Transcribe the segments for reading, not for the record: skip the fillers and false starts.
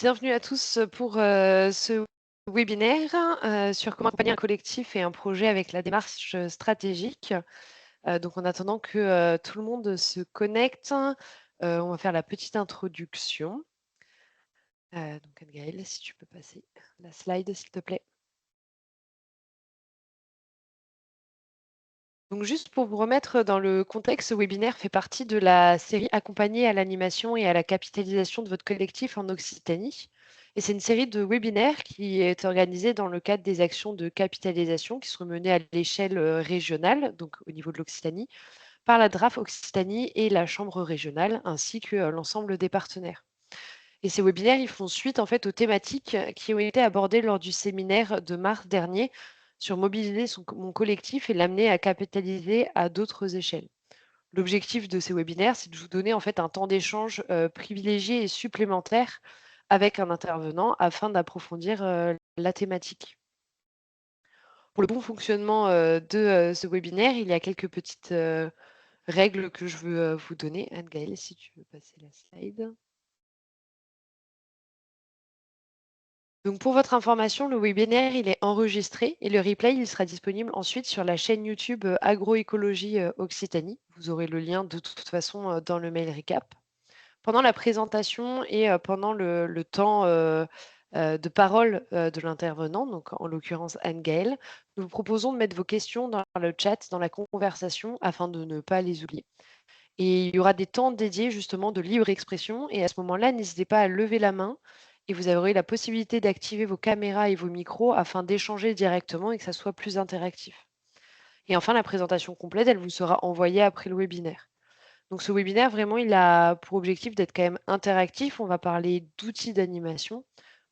Bienvenue à tous pour ce webinaire sur comment accompagner un collectif et un projet avec la démarche stratégique. Donc, en attendant que tout le monde se connecte, on va faire la petite introduction. Donc, Anne-Gaëlle, si tu peux passer la slide, s'il te plaît. Donc, juste pour vous remettre dans le contexte, ce webinaire fait partie de la série Accompagner à l'animation et à la capitalisation de votre collectif en Occitanie. Et c'est une série de webinaires qui est organisée dans le cadre des actions de capitalisation qui seront menées à l'échelle régionale, donc au niveau de l'Occitanie, par la DRAF Occitanie et la Chambre régionale, ainsi que l'ensemble des partenaires. Et ces webinaires, ils font suite en fait aux thématiques qui ont été abordées lors du séminaire de mars dernier sur mobiliser mon collectif et l'amener à capitaliser à d'autres échelles. L'objectif de ces webinaires, c'est de vous donner en fait un temps d'échange privilégié et supplémentaire avec un intervenant afin d'approfondir la thématique. Pour le bon fonctionnement de ce webinaire, il y a quelques petites règles que je veux vous donner. Anne-Gaëlle, si tu veux passer la slide. Donc pour votre information, le webinaire, il est enregistré et le replay, il sera disponible ensuite sur la chaîne YouTube Agroécologie Occitanie. Vous aurez le lien de toute façon dans le mail recap. Pendant la présentation et pendant le temps de parole de l'intervenant, donc en l'occurrence Anne-Gaëlle, nous vous proposons de mettre vos questions dans le chat, dans la conversation, afin de ne pas les oublier. Et il y aura des temps dédiés justement de libre expression. Et à ce moment-là, n'hésitez pas à lever la main et vous aurez la possibilité d'activer vos caméras et vos micros afin d'échanger directement et que ça soit plus interactif. Et enfin, la présentation complète, elle vous sera envoyée après le webinaire. Donc ce webinaire, vraiment, il a pour objectif d'être quand même interactif. On va parler d'outils d'animation.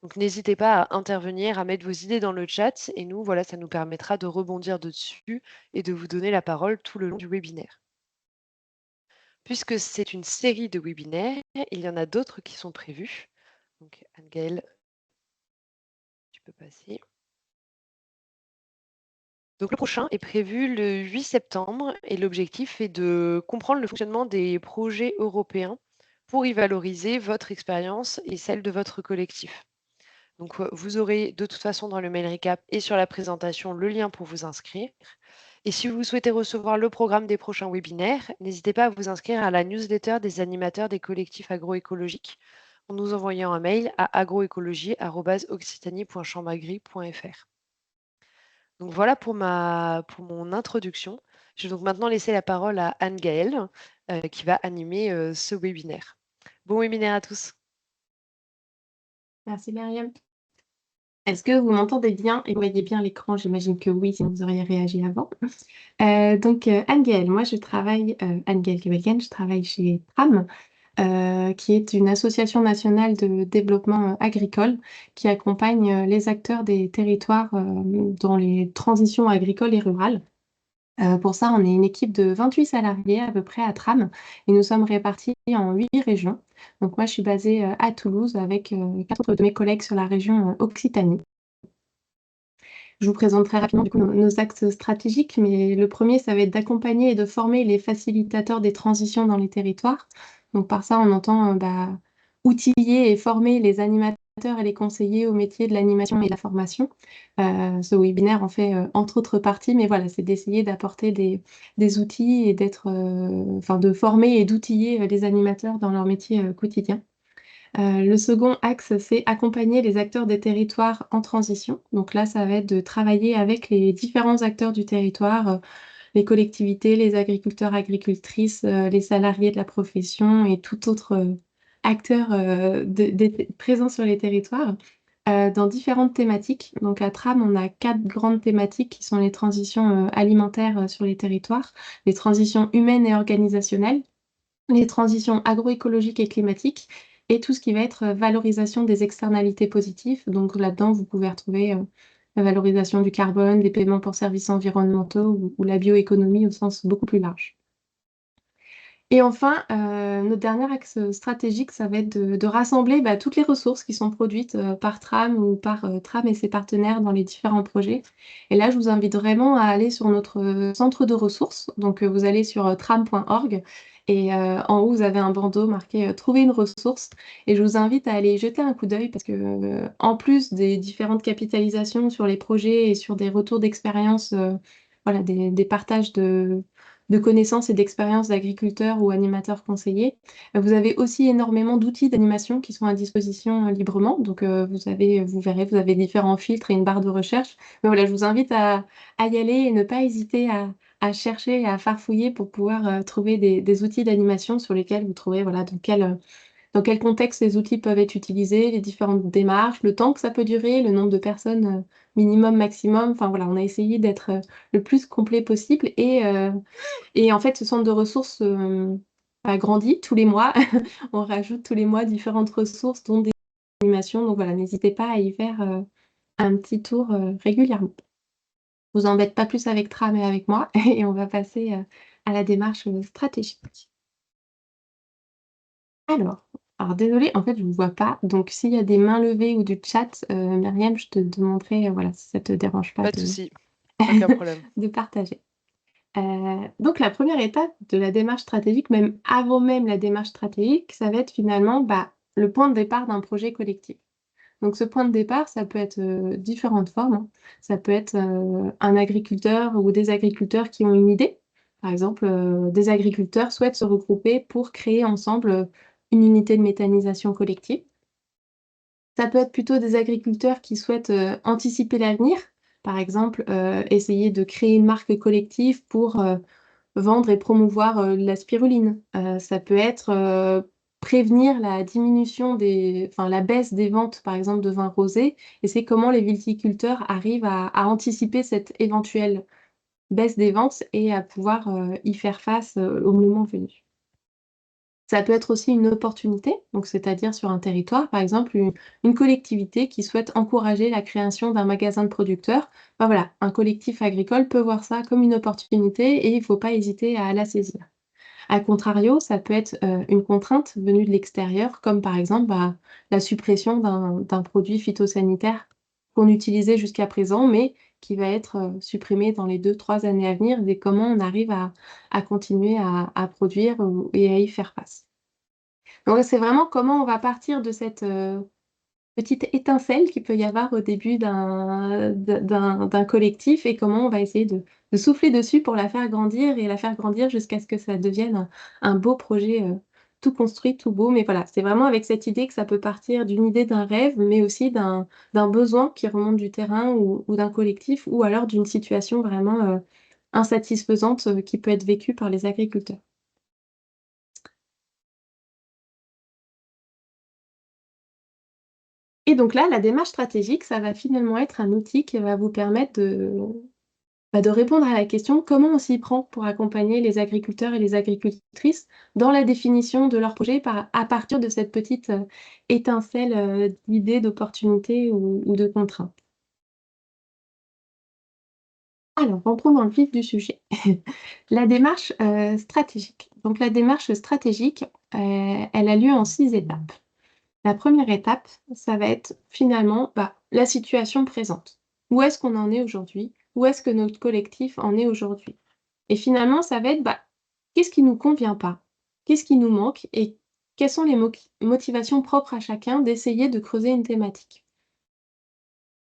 Donc n'hésitez pas à intervenir, à mettre vos idées dans le chat. Et nous, voilà, ça nous permettra de rebondir dessus et de vous donner la parole tout le long du webinaire. Puisque c'est une série de webinaires, il y en a d'autres qui sont prévus. Donc, Anne-Gaëlle, tu peux passer. Donc, le prochain est prévu le 8 septembre et l'objectif est de comprendre le fonctionnement des projets européens pour y valoriser votre expérience et celle de votre collectif. Donc, vous aurez de toute façon dans le mail recap et sur la présentation le lien pour vous inscrire. Et si vous souhaitez recevoir le programme des prochains webinaires, n'hésitez pas à vous inscrire à la newsletter des animateurs des collectifs agroécologiques en nous envoyant un mail à agroécologie@occitanie.chambragri.fr. Donc voilà pour mon introduction. Je vais donc maintenant laisser la parole à Anne-Gaëlle qui va animer ce webinaire. Bon webinaire à tous. Merci Myriam. Est-ce que vous m'entendez bien et vous voyez bien l'écran? J'imagine que oui, sinon vous auriez réagi avant. Anne-Gaëlle, moi je travaille, Anne-Gaëlle Kevelken, je travaille chez TRAM, qui est une association nationale de développement agricole qui accompagne les acteurs des territoires dans les transitions agricoles et rurales. Pour ça, on est une équipe de 28 salariés à peu près à Tram et nous sommes répartis en 8 régions. Donc moi, je suis basée à Toulouse avec 4 autres de mes collègues sur la région Occitanie. Je vous présente très rapidement du coup, nos axes stratégiques, mais le premier, ça va être d'accompagner et de former les facilitateurs des transitions dans les territoires. Donc par ça, on entend outiller et former les animateurs et les conseillers au métier de l'animation et de la formation. Ce webinaire en fait entre autres parties, mais voilà, c'est d'essayer d'apporter des outils et de former et d'outiller les animateurs dans leur métier quotidien. Le second axe, c'est accompagner les acteurs des territoires en transition. Donc là, ça va être de travailler avec les différents acteurs du territoire, les collectivités, les agriculteurs, agricultrices, les salariés de la profession et tout autre acteur présent sur les territoires, dans différentes thématiques. Donc à Tram, on a 4 grandes thématiques qui sont les transitions alimentaires sur les territoires, les transitions humaines et organisationnelles, les transitions agroécologiques et climatiques, et tout ce qui va être valorisation des externalités positives. Donc là-dedans, vous pouvez retrouver la valorisation du carbone, des paiements pour services environnementaux ou la bioéconomie au sens beaucoup plus large. Et enfin, notre dernier axe stratégique, ça va être de rassembler toutes les ressources qui sont produites par Tram ou par Tram et ses partenaires dans les différents projets. Et là, je vous invite vraiment à aller sur notre centre de ressources. Donc, vous allez sur tram.org et en haut, vous avez un bandeau marqué Trouver une ressource. Et je vous invite à aller y jeter un coup d'œil parce que, en plus des différentes capitalisations sur les projets et sur des retours d'expérience, voilà, des partages de connaissances et d'expériences d'agriculteurs ou animateurs conseillers. Vous avez aussi énormément d'outils d'animation qui sont à disposition librement. Donc, vous verrez, vous avez différents filtres et une barre de recherche. Mais voilà, je vous invite à y aller et ne pas hésiter à chercher et à farfouiller pour pouvoir trouver des outils d'animation sur lesquels vous trouverez voilà, dans quel contexte ces outils peuvent être utilisés, les différentes démarches, le temps que ça peut durer, le nombre de personnes minimum, maximum. Enfin voilà, on a essayé d'être le plus complet possible et en fait, ce centre de ressources grandit tous les mois. On rajoute tous les mois différentes ressources, dont des animations. Donc voilà, n'hésitez pas à y faire un petit tour régulièrement. Je vous embête pas plus avec Tram et avec moi et on va passer à la démarche stratégique. Alors, alors désolée, en fait, je ne vous vois pas. Donc, s'il y a des mains levées ou du chat, Myriam, je te demanderai, voilà, si ça te dérange pas Pas de souci, aucun problème. de partager. Donc la première étape de la démarche stratégique, même avant même la démarche stratégique, ça va être finalement, le point de départ d'un projet collectif. Donc ce point de départ, ça peut être, différentes formes, hein. Ça peut être, un agriculteur ou des agriculteurs qui ont une idée. Par exemple, des agriculteurs souhaitent se regrouper pour créer ensemble, une unité de méthanisation collective. Ça peut être plutôt des agriculteurs qui souhaitent, anticiper l'avenir. Par exemple, essayer de créer une marque collective pour, vendre et promouvoir, la spiruline. Ça peut être, prévenir la diminution la baisse des ventes, par exemple, de vin rosé et c'est comment les viticulteurs arrivent à anticiper cette éventuelle baisse des ventes et à pouvoir, y faire face, au moment venu. Ça peut être aussi une opportunité, donc c'est-à-dire sur un territoire, par exemple, une collectivité qui souhaite encourager la création d'un magasin de producteurs. Voilà, un collectif agricole peut voir ça comme une opportunité et il ne faut pas hésiter à la saisir. À contrario, ça peut être une contrainte venue de l'extérieur, comme par exemple la suppression d'un produit phytosanitaire qu'on utilisait jusqu'à présent, mais qui va être supprimé dans les 2, 3 années à venir, et comment on arrive à continuer à produire et à y faire face. Donc c'est vraiment comment on va partir de cette petite étincelle qu'il peut y avoir au début d'un collectif et comment on va essayer de souffler dessus pour la faire grandir et la faire grandir jusqu'à ce que ça devienne un beau projet, tout construit, tout beau. Mais voilà, c'est vraiment avec cette idée que ça peut partir d'une idée, d'un rêve, mais aussi d'un besoin qui remonte du terrain ou d'un collectif ou alors d'une situation vraiment, insatisfaisante, qui peut être vécue par les agriculteurs. Et donc là, la démarche stratégique, ça va finalement être un outil qui va vous permettre de répondre à la question: comment on s'y prend pour accompagner les agriculteurs et les agricultrices dans la définition de leur projet à partir de cette petite, étincelle, d'idées, d'opportunités ou de contraintes? Alors, rentrons dans le vif du sujet. La démarche, stratégique. Donc la démarche stratégique, elle a lieu en 6 étapes. La première étape, ça va être finalement, la situation présente. Où est-ce qu'on en est aujourd'hui? Où est-ce que notre collectif en est aujourd'hui? Et finalement, ça va être, qu'est-ce qui nous convient pas? Qu'est-ce qui nous manque? Et quelles sont les motivations propres à chacun d'essayer de creuser une thématique?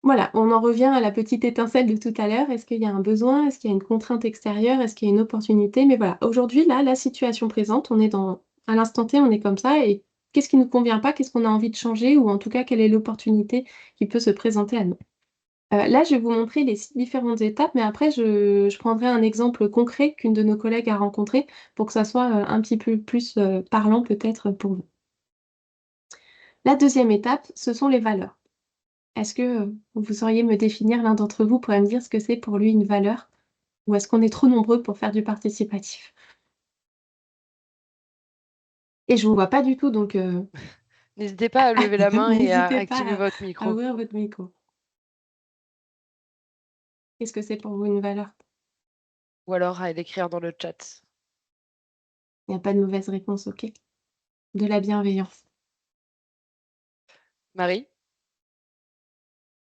Voilà, on en revient à la petite étincelle de tout à l'heure. Est-ce qu'il y a un besoin? Est-ce qu'il y a une contrainte extérieure? Est-ce qu'il y a une opportunité? Mais voilà, aujourd'hui, là, la situation présente, on est à l'instant T, on est comme ça et qu'est-ce qui nous convient pas? Qu'est-ce qu'on a envie de changer? Ou en tout cas, quelle est l'opportunité qui peut se présenter à nous? Là, je vais vous montrer les 6 différentes étapes, mais après je prendrai un exemple concret qu'une de nos collègues a rencontré pour que ça soit, un petit peu plus, parlant peut-être pour vous. La deuxième étape, ce sont les valeurs. Est-ce que, vous sauriez me définir, l'un d'entre vous pourrait me dire ce que c'est pour lui une valeur? Ou est-ce qu'on est trop nombreux pour faire du participatif? Et je vous vois pas du tout donc N'hésitez pas à lever la main et à n'hésitez activer pas votre à micro. ouvrir votre micro. Qu'est-ce que c'est pour vous une valeur? Ou alors à l'écrire dans le chat. Il n'y a pas de mauvaise réponse, OK? De la bienveillance. Marie?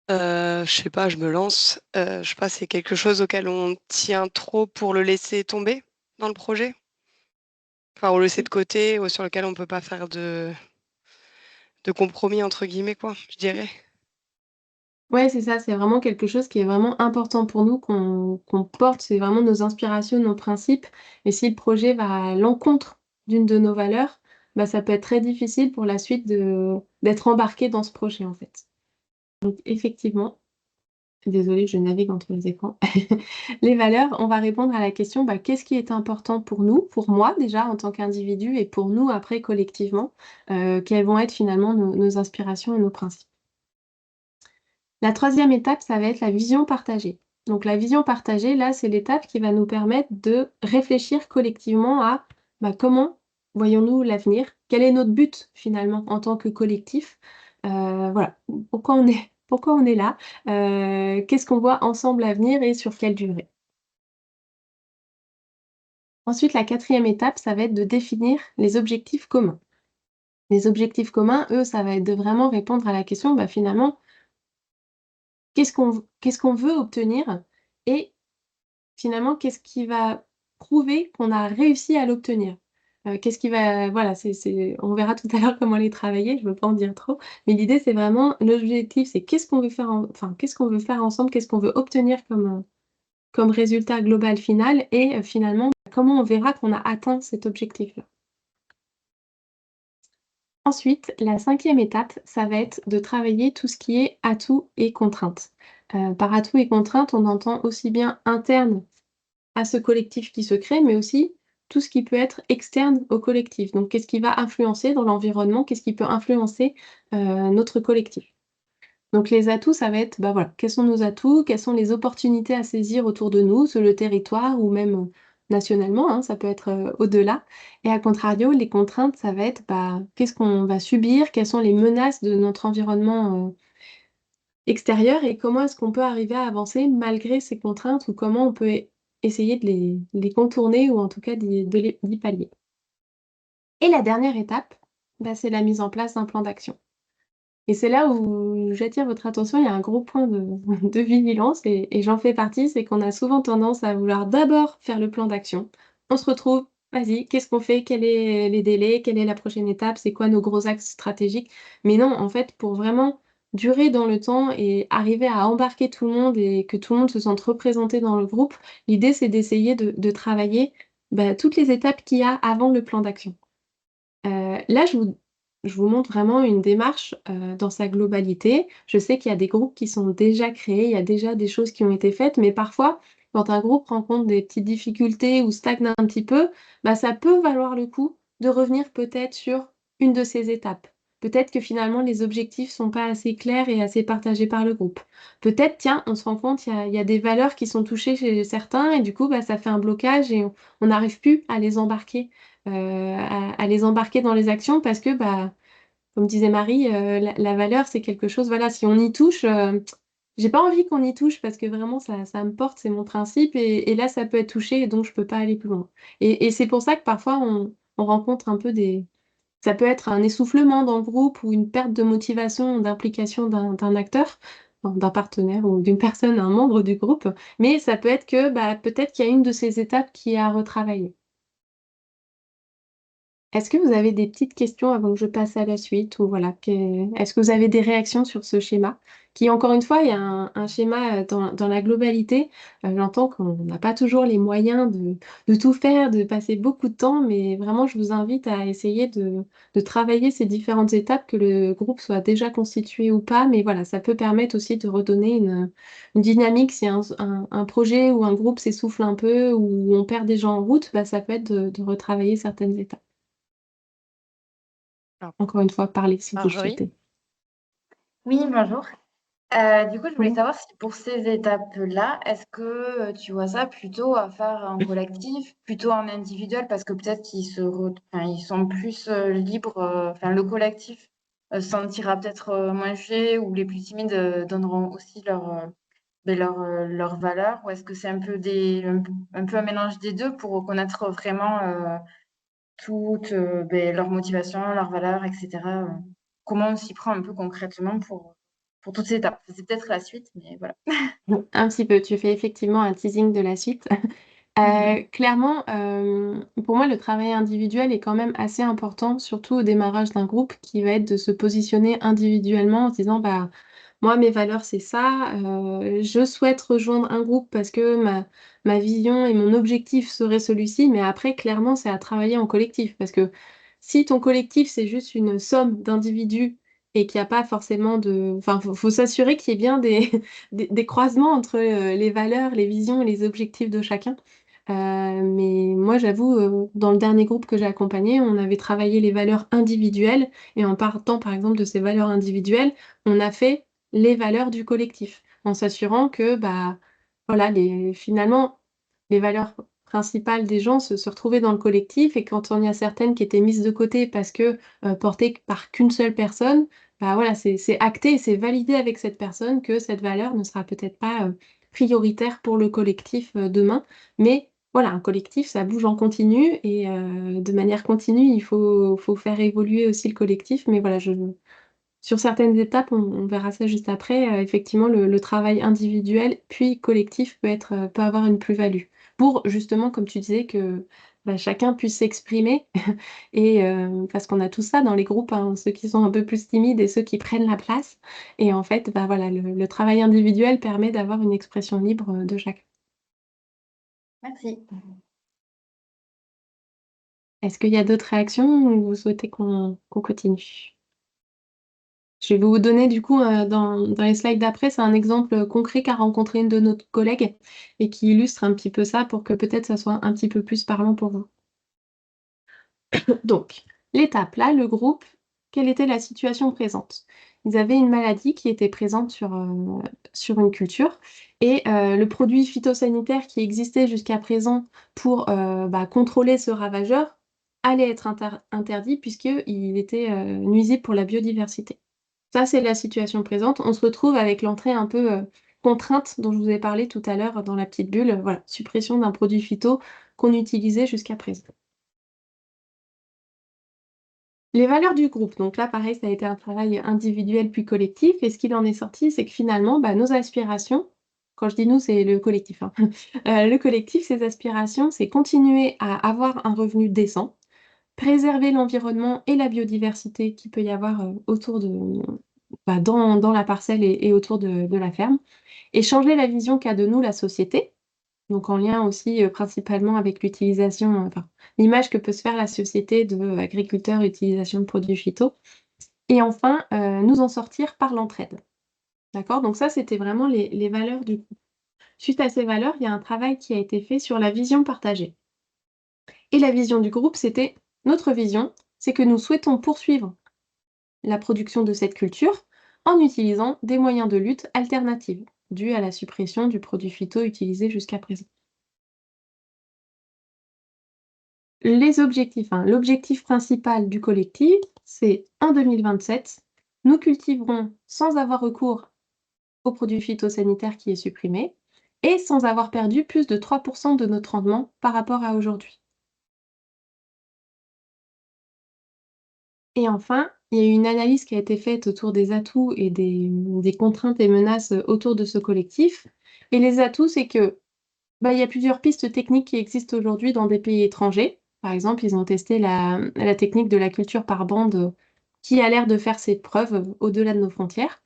Je sais pas, je me lance. Je sais pas, c'est quelque chose auquel on tient trop pour le laisser tomber dans le projet? Enfin, on le laisser de côté ou sur lequel on peut pas faire de «compromis» entre guillemets quoi, je dirais. Ouais, c'est ça, c'est vraiment quelque chose qui est vraiment important pour nous, qu'on porte, c'est vraiment nos inspirations, nos principes et si le projet va à l'encontre d'une de nos valeurs, bah, ça peut être très difficile pour la suite d'être embarqué dans ce projet, en fait. Donc effectivement, désolée, je navigue entre les écrans. Les valeurs, on va répondre à la question, bah, qu'est-ce qui est important pour nous, pour moi déjà en tant qu'individu et pour nous après collectivement, quelles vont être finalement nos inspirations et nos principes. La troisième étape, ça va être la vision partagée. Donc la vision partagée, là, c'est l'étape qui va nous permettre de réfléchir collectivement à, bah, comment voyons-nous l'avenir? Quel est notre but finalement en tant que collectif? Voilà, pourquoi on est là? Qu'est-ce qu'on voit ensemble à venir et sur quelle durée? Ensuite, la quatrième étape, ça va être de définir les objectifs communs. Les objectifs communs, eux, ça va être de vraiment répondre à la question, bah, finalement, qu'est-ce qu'on veut obtenir? Et finalement, qu'est-ce qui va prouver qu'on a réussi à l'obtenir? Qu'est-ce qui va voilà, c'est on verra tout à l'heure comment les travailler, je ne veux pas en dire trop, mais l'idée, c'est vraiment l'objectif, c'est qu'est-ce qu'on veut faire qu'est-ce qu'on veut faire ensemble? Qu'est-ce qu'on veut obtenir comme résultat global final? Et finalement, comment on verra qu'on a atteint cet objectif-là? Ensuite, la cinquième étape, ça va être de travailler tout ce qui est atouts et contraintes. Par atouts et contraintes, on entend aussi bien interne à ce collectif qui se crée, mais aussi tout ce qui peut être externe au collectif. Donc qu'est-ce qui va influencer dans l'environnement? Qu'est-ce qui peut influencer, notre collectif? Donc les atouts, ça va être, bah, voilà, quels sont nos atouts? Quelles sont les opportunités à saisir autour de nous, sur le territoire ou même, nationalement, hein, ça peut être, au-delà et à contrario, les contraintes, ça va être, bah, qu'est-ce qu'on va subir? Quelles sont les menaces de notre environnement, extérieur et comment est-ce qu'on peut arriver à avancer malgré ces contraintes ou comment on peut essayer de les contourner ou en tout cas d'y pallier. Et la dernière étape, bah, c'est la mise en place d'un plan d'action. Et c'est là où j'attire votre attention, il y a un gros point de de vigilance et j'en fais partie, c'est qu'on a souvent tendance à vouloir d'abord faire le plan d'action. On se retrouve: «Vas-y, qu'est-ce qu'on fait? Quels est les délais? Quelle est la prochaine étape? C'est quoi nos gros axes stratégiques?» Mais non, en fait, pour vraiment durer dans le temps et arriver à embarquer tout le monde et que tout le monde se sente représenté dans le groupe, l'idée, c'est d'essayer de travailler, bah, toutes les étapes qu'il y a avant le plan d'action. Là, je vous montre vraiment une démarche, dans sa globalité. Je sais qu'il y a des groupes qui sont déjà créés, il y a déjà des choses qui ont été faites, mais parfois, quand un groupe rencontre des petites difficultés ou stagne un petit peu, bah, ça peut valoir le coup de revenir peut-être sur une de ces étapes. Peut-être que finalement les objectifs sont pas assez clairs et assez partagés par le groupe. Peut-être, tiens, on se rend compte, il y a des valeurs qui sont touchées chez certains et du coup, bah, ça fait un blocage et on n'arrive plus à les embarquer à les embarquer dans les actions parce que, bah, comme disait Marie, la valeur, c'est quelque chose, voilà, si on y touche, j'ai pas envie qu'on y touche parce que vraiment ça me porte, c'est mon principe et là, ça peut être touché et donc je peux pas aller plus loin et c'est pour ça que parfois on rencontre un peu des ça peut être un essoufflement dans le groupe ou une perte de motivation, d'implication d'un acteur, enfin, d'un partenaire ou d'une personne, un membre du groupe, mais ça peut être que, bah, peut-être qu'il y a une de ces étapes qui est à retravailler. Est-ce que vous avez des petites questions avant que je passe à la suite ou voilà, est-ce que vous avez des réactions sur ce schéma? Qui encore une fois, il y a un schéma, dans la globalité. J'entends qu'on n'a pas toujours les moyens de tout faire, de passer beaucoup de temps, mais vraiment je vous invite à essayer de travailler ces différentes étapes, que le groupe soit déjà constitué ou pas. Mais voilà, ça peut permettre aussi de redonner une dynamique. Si un projet ou un groupe s'essouffle un peu ou on perd des gens en route, bah, ça peut être de retravailler certaines étapes. Alors, Encore une fois, parlez si vous le Marjorie? souhaitez. Oui, bonjour. Du coup, je voulais Oui. savoir si pour ces étapes-là, est-ce que tu vois ça plutôt à faire en collectif, plutôt en individuel, parce que peut-être enfin, ils sont plus libres, enfin le collectif se sentira peut-être moins jugé, ou les plus timides donneront aussi leurs valeurs, ou est-ce que c'est un peu un peu un mélange des deux pour reconnaître vraiment toutes leurs motivations, leurs valeurs, etc. Comment on s'y prend un peu concrètement pour toutes ces étapes. C'est peut-être la suite, mais voilà. Un petit peu, tu fais effectivement un teasing de la suite. Clairement, pour moi, le travail individuel est quand même assez important, surtout au démarrage d'un groupe, qui va être de se positionner individuellement en se disant, bah, moi, mes valeurs, c'est ça. Je souhaite rejoindre un groupe parce que ma vision et mon objectif serait celui-ci. Mais après, clairement, c'est à travailler en collectif. Parce que si ton collectif, c'est juste une somme d'individus et qu'il n'y a pas forcément de... Enfin, faut s'assurer qu'il y ait bien des croisements entre les valeurs, les visions et les objectifs de chacun. Mais moi, j'avoue, dans le dernier groupe que j'ai accompagné, on avait travaillé les valeurs individuelles. Et en partant, par exemple, de ces valeurs individuelles, on a fait les valeurs du collectif, en s'assurant que bah, voilà, finalement, les valeurs principales des gens se retrouvaient dans le collectif et quand on y a certaines qui étaient mises de côté parce que portées par qu'une seule personne, bah voilà, c'est acté et c'est validé avec cette personne que cette valeur ne sera peut-être pas prioritaire pour le collectif demain, mais voilà, un collectif, ça bouge en continu et de manière continue, faut faire évoluer aussi le collectif. Mais voilà, sur certaines étapes, on verra ça juste après, effectivement, le travail individuel puis collectif peut avoir une plus-value. Pour justement, comme tu disais, que bah, chacun puisse s'exprimer et parce qu'on a tout ça dans les groupes, hein, ceux qui sont un peu plus timides et ceux qui prennent la place. Et en fait, bah, voilà, le travail individuel permet d'avoir une expression libre de chacun. Merci. Est-ce qu'il y a d'autres réactions ou vous souhaitez qu'on continue? Je vais vous donner du coup dans les slides d'après, c'est un exemple concret qu'a rencontré une de nos collègues et qui illustre un petit peu ça pour que peut-être ça soit un petit peu plus parlant pour vous. Donc, l'étape là, le groupe, quelle était la situation présente? Ils avaient une maladie qui était présente sur une culture et le produit phytosanitaire qui existait jusqu'à présent pour bah, contrôler ce ravageur allait être interdit puisqu'il était nuisible pour la biodiversité. Ça, c'est la situation présente. On se retrouve avec l'entrée un peu contrainte dont je vous ai parlé tout à l'heure dans la petite bulle. Voilà, suppression d'un produit phyto qu'on utilisait jusqu'à présent. Les valeurs du groupe. Donc là, pareil, ça a été un travail individuel puis collectif. Et ce qu'il en est sorti, c'est que finalement, bah, nos aspirations, quand je dis nous, c'est le collectif, hein. Le collectif, ses aspirations, c'est continuer à avoir un revenu décent, préserver l'environnement et la biodiversité qu'il peut y avoir autour bah, dans la parcelle et autour de la ferme, et changer la vision qu'a de nous la société, donc en lien aussi principalement avec l'utilisation, enfin, l'image que peut se faire la société de agriculteurs, utilisation de produits phyto, et enfin nous en sortir par l'entraide. D'accord? Donc ça, c'était vraiment les valeurs du groupe. Suite à ces valeurs, il y a un travail qui a été fait sur la vision partagée. Et la vision du groupe, c'était notre vision, c'est que nous souhaitons poursuivre la production de cette culture en utilisant des moyens de lutte alternatifs, dus à la suppression du produit phyto utilisé jusqu'à présent. Les objectifs, hein. L'objectif principal du collectif, c'est en 2027, nous cultiverons sans avoir recours au produit phytosanitaire qui est supprimé et sans avoir perdu plus de 3% de notre rendement par rapport à aujourd'hui. Et enfin, il y a eu une analyse qui a été faite autour des atouts et des contraintes et menaces autour de ce collectif. Et les atouts, c'est que bah, il y a plusieurs pistes techniques qui existent aujourd'hui dans des pays étrangers. Par exemple, ils ont testé la technique de la culture par bande qui a l'air de faire ses preuves au-delà de nos frontières.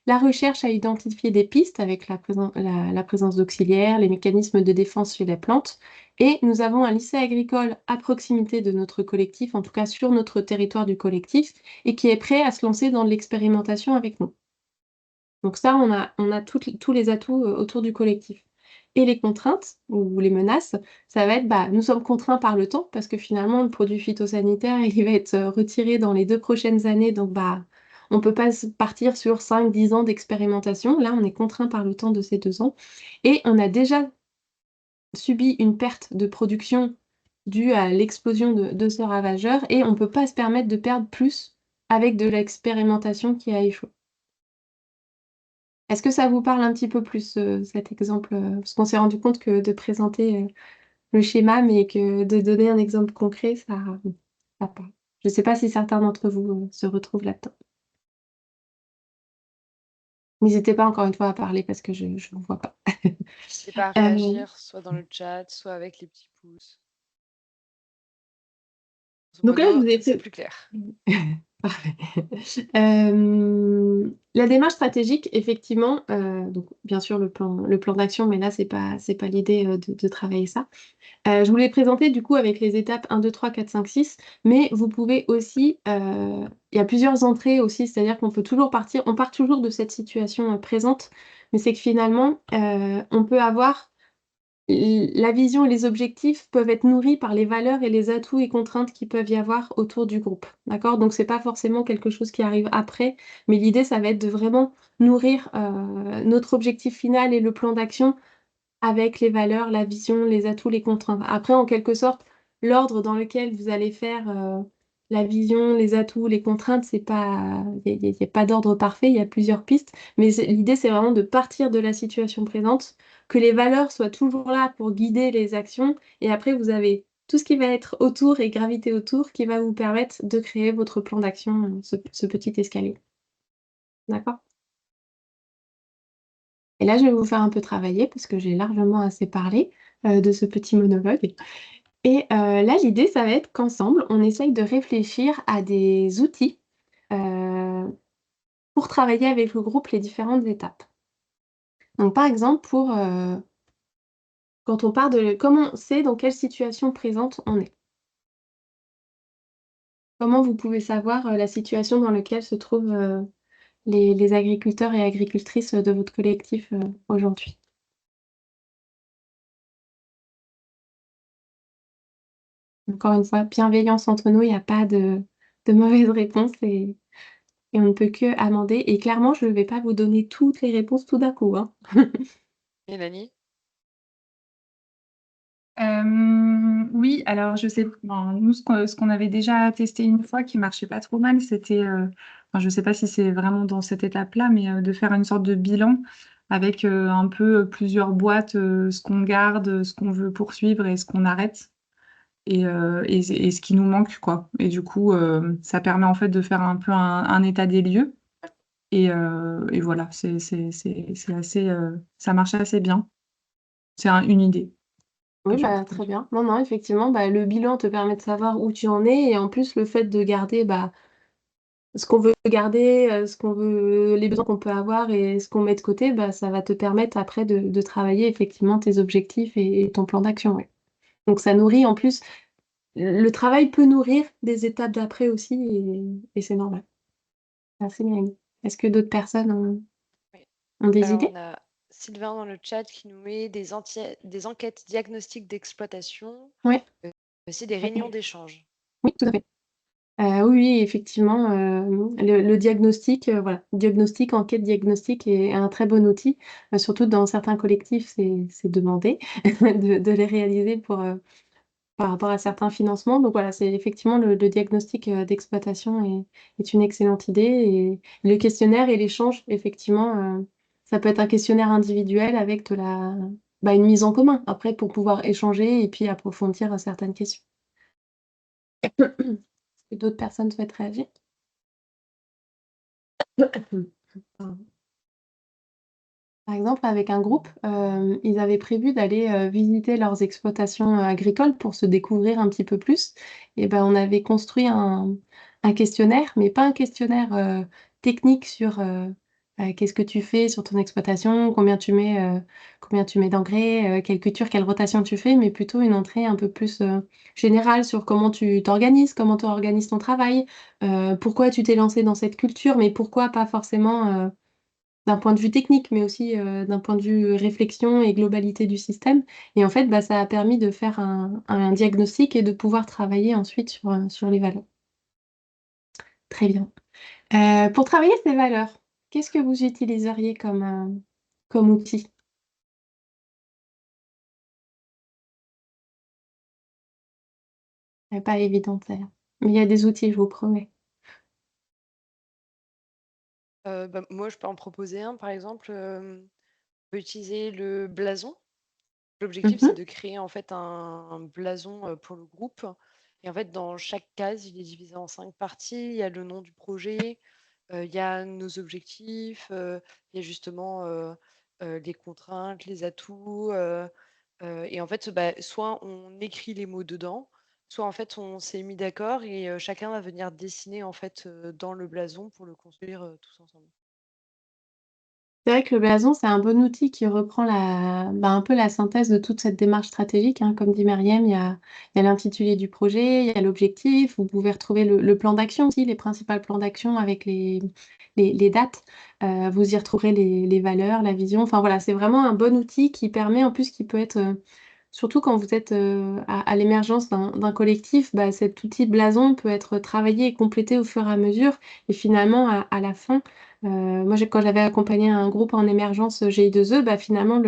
La recherche a identifié des pistes avec la présence d'auxiliaires, les mécanismes de défense chez les plantes. Et nous avons un lycée agricole à proximité de notre collectif, en tout cas sur notre territoire du collectif, et qui est prêt à se lancer dans de l'expérimentation avec nous. Donc ça, on a tous les atouts autour du collectif. Et les contraintes ou les menaces, ça va être, bah, nous sommes contraints par le temps parce que finalement, le produit phytosanitaire, il va être retiré dans les 2 prochaines années. Donc, bah, on ne peut pas partir sur 5-10 ans d'expérimentation. Là, on est contraint par le temps de ces 2 ans. Et on a déjà subi une perte de production due à l'explosion de ce ravageur et on ne peut pas se permettre de perdre plus avec de l'expérimentation qui a échoué. Est-ce que ça vous parle un petit peu plus, cet exemple? Parce qu'on s'est rendu compte que de présenter, le schéma, mais que de donner un exemple concret, ça parle. Je ne sais pas si certains d'entre vous se retrouvent là-dedans. N'hésitez pas encore une fois à parler parce que je ne vous vois pas. N'hésitez pas à Euh, réagir, soit dans le chat, soit avec les petits pouces. On se voit donc là, je bien, vous ai c'est fait. plus clair. Parfait. La démarche stratégique, effectivement, donc bien sûr le plan d'action, mais là, c'est pas l'idée de travailler ça. Je vous l'ai présenté du coup avec les étapes 1, 2, 3, 4, 5, 6, mais vous pouvez aussi, il y a plusieurs entrées aussi, c'est-à-dire qu'on peut toujours partir, on part toujours de cette situation présente, mais c'est que finalement, on peut avoir la vision et les objectifs peuvent être nourris par les valeurs et les atouts et contraintes qu'il peuvent y avoir autour du groupe. D'accord? Donc, c'est pas forcément quelque chose qui arrive après, mais l'idée, ça va être de vraiment nourrir notre objectif final et le plan d'action avec les valeurs, la vision, les atouts, les contraintes. Après, en quelque sorte, l'ordre dans lequel vous allez faire la vision, les atouts, les contraintes, c'est pas, il n'y a pas d'ordre parfait, il y a plusieurs pistes, mais l'idée, c'est vraiment de partir de la situation présente, que les valeurs soient toujours là pour guider les actions, et après, vous avez tout ce qui va être autour et graviter autour qui va vous permettre de créer votre plan d'action, ce petit escalier. D'accord? Et là, je vais vous faire un peu travailler parce que j'ai largement assez parlé de ce petit monologue. Et là, l'idée, ça va être qu'ensemble, on essaye de réfléchir à des outils euh, pour travailler avec le groupe les différentes étapes. Donc, par exemple, quand on part de comment on sait dans quelle situation présente on est. Comment vous pouvez savoir la situation dans laquelle se trouvent les agriculteurs et agricultrices de votre collectif aujourd'hui. Encore une fois, bienveillance entre nous, il n'y a pas de mauvaise réponse et on ne peut que amender. Et clairement, je ne vais pas vous donner toutes les réponses tout d'un coup, hein. Mélanie? Oui, alors je sais, bon, nous, ce qu'on avait déjà testé une fois qui marchait pas trop mal, c'était, enfin, je sais pas si c'est vraiment dans cette étape-là, mais de faire une sorte de bilan avec un peu plusieurs boîtes, ce qu'on garde, ce qu'on veut poursuivre et ce qu'on arrête et ce qui nous manque, quoi. Et du coup, ça permet en fait de faire un peu un état des lieux et voilà, c'est assez, ça marche assez bien. C'est une idée Oui, que je bah, propose. très bien. Non, non, effectivement, bah, le bilan te permet de savoir où tu en es et en plus, le fait de garder bah, ce qu'on veut garder, ce qu'on veut, les besoins qu'on peut avoir et ce qu'on met de côté, bah, ça va te permettre après de travailler effectivement tes objectifs et ton plan d'action. Ouais. Donc, ça nourrit en plus, le travail peut nourrir des étapes d'après aussi et c'est normal. Merci, Mélanie. Est-ce que d'autres personnes Oui. ont des Alors, idées? on a Sylvain dans le chat qui nous met des enquêtes diagnostiques d'exploitation, Oui, aussi des réunions d'échange. oui, tout à fait. Oui, oui, effectivement, le diagnostic, voilà, diagnostic, enquête diagnostic est un très bon outil, surtout dans certains collectifs, c'est demandé de les réaliser par rapport à certains financements. Donc voilà, c'est effectivement le diagnostic d'exploitation est une excellente idée. Et le questionnaire et l'échange, effectivement, ça peut être un questionnaire individuel avec bah, une mise en commun, après, pour pouvoir échanger et puis approfondir certaines questions. Est-ce que d'autres personnes souhaitent réagir? Pardon. Par exemple, avec un groupe, ils avaient prévu d'aller visiter leurs exploitations agricoles pour se découvrir un petit peu plus. Et ben, on avait construit un questionnaire, mais pas un questionnaire technique sur qu'est-ce que tu fais sur ton exploitation, combien tu mets d'engrais, quelle culture, quelle rotation tu fais, mais plutôt une entrée un peu plus générale sur comment tu t'organises, comment tu organises ton travail, pourquoi tu t'es lancé dans cette culture, mais pourquoi pas forcément d'un point de vue technique, mais aussi d'un point de vue réflexion et globalité du système. Et en fait, bah, ça a permis de faire un diagnostic et de pouvoir travailler ensuite sur les valeurs. Très bien. Pour travailler ces valeurs, qu'est-ce que vous utiliseriez comme outil? Pas évident, ça. Mais il y a des outils, je vous promets. Bah, moi, je peux en proposer un, par exemple. On peut utiliser le blason. L'objectif, c'est Mhm. de créer en fait un blason pour le groupe. Et en fait, dans chaque case, il est divisé en 5 parties. Il y a le nom du projet, il y a nos objectifs, il y a justement les contraintes, les atouts. Et en fait, bah, soit on écrit les mots dedans, soit en fait on s'est mis d'accord et chacun va venir dessiner en fait dans le blason pour le construire tous ensemble. C'est vrai que le blason, c'est un bon outil qui reprend un peu la synthèse de toute cette démarche stratégique, hein. Comme dit Meriem, il y a l'intitulé du projet, il y a l'objectif. Vous pouvez retrouver le plan d'action aussi, les principaux plans d'action avec les dates. Vous y retrouverez les valeurs, la vision. Enfin voilà, c'est vraiment un bon outil qui permet, en plus, qui peut être, surtout quand vous êtes à l'émergence d'un collectif, bah, cet outil blason peut être travaillé et complété au fur et à mesure. Et finalement, à la fin, moi, quand j'avais accompagné un groupe en émergence GI2E, bah, finalement,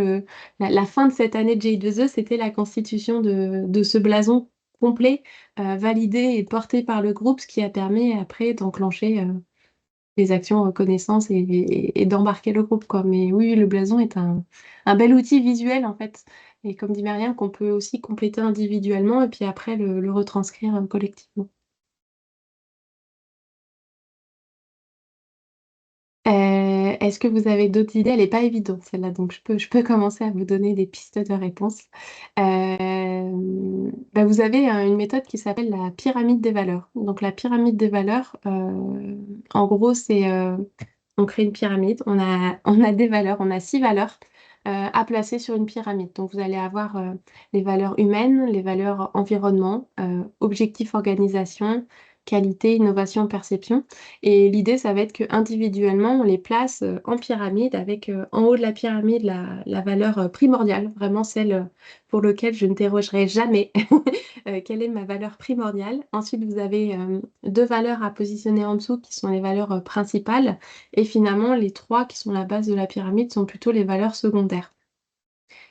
la fin de cette année de GI2E, c'était la constitution de ce blason complet, validé et porté par le groupe, ce qui a permis après d'enclencher les actions reconnaissance et d'embarquer le groupe, quoi. Mais oui, le blason est un bel outil visuel, en fait. Et comme dit Marianne, qu'on peut aussi compléter individuellement et puis après le retranscrire collectivement. Est-ce que vous avez d'autres idées? Elle n'est pas évidente celle-là, donc je peux commencer à vous donner des pistes de réponse. Vous avez une méthode qui s'appelle la pyramide des valeurs. Donc la pyramide des valeurs, en gros, c'est on crée une pyramide, on a des valeurs, on a 6 valeurs à placer sur une pyramide. Donc vous allez avoir les valeurs humaines, les valeurs environnement, objectif organisation, qualité, innovation, perception. Et l'idée, ça va être que individuellement, on les place en pyramide avec en haut de la pyramide la valeur primordiale, vraiment celle pour laquelle je ne dérogerai jamais. Quelle est ma valeur primordiale? Ensuite, vous avez 2 valeurs à positionner en dessous qui sont les valeurs principales. Et finalement, les 3 qui sont la base de la pyramide sont plutôt les valeurs secondaires.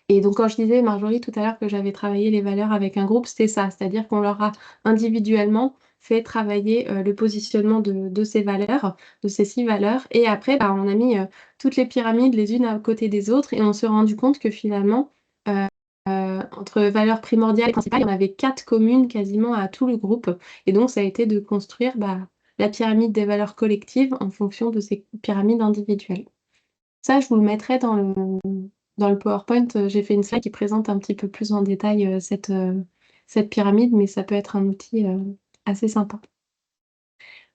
Et donc, quand je disais, Marjorie, tout à l'heure, que j'avais travaillé les valeurs avec un groupe, c'était ça. C'est-à-dire qu'on leur a individuellement fait travailler le positionnement de ces valeurs, de ces 6 valeurs. Et après, bah, on a mis toutes les pyramides les unes à côté des autres et on s'est rendu compte que finalement, entre valeurs primordiales et principales, il y en avait 4 communes quasiment à tout le groupe. Et donc, ça a été de construire la pyramide des valeurs collectives en fonction de ces pyramides individuelles. Ça, je vous le mettrai dans le PowerPoint. J'ai fait une slide qui présente un petit peu plus en détail cette pyramide, mais ça peut être un outil assez sympa.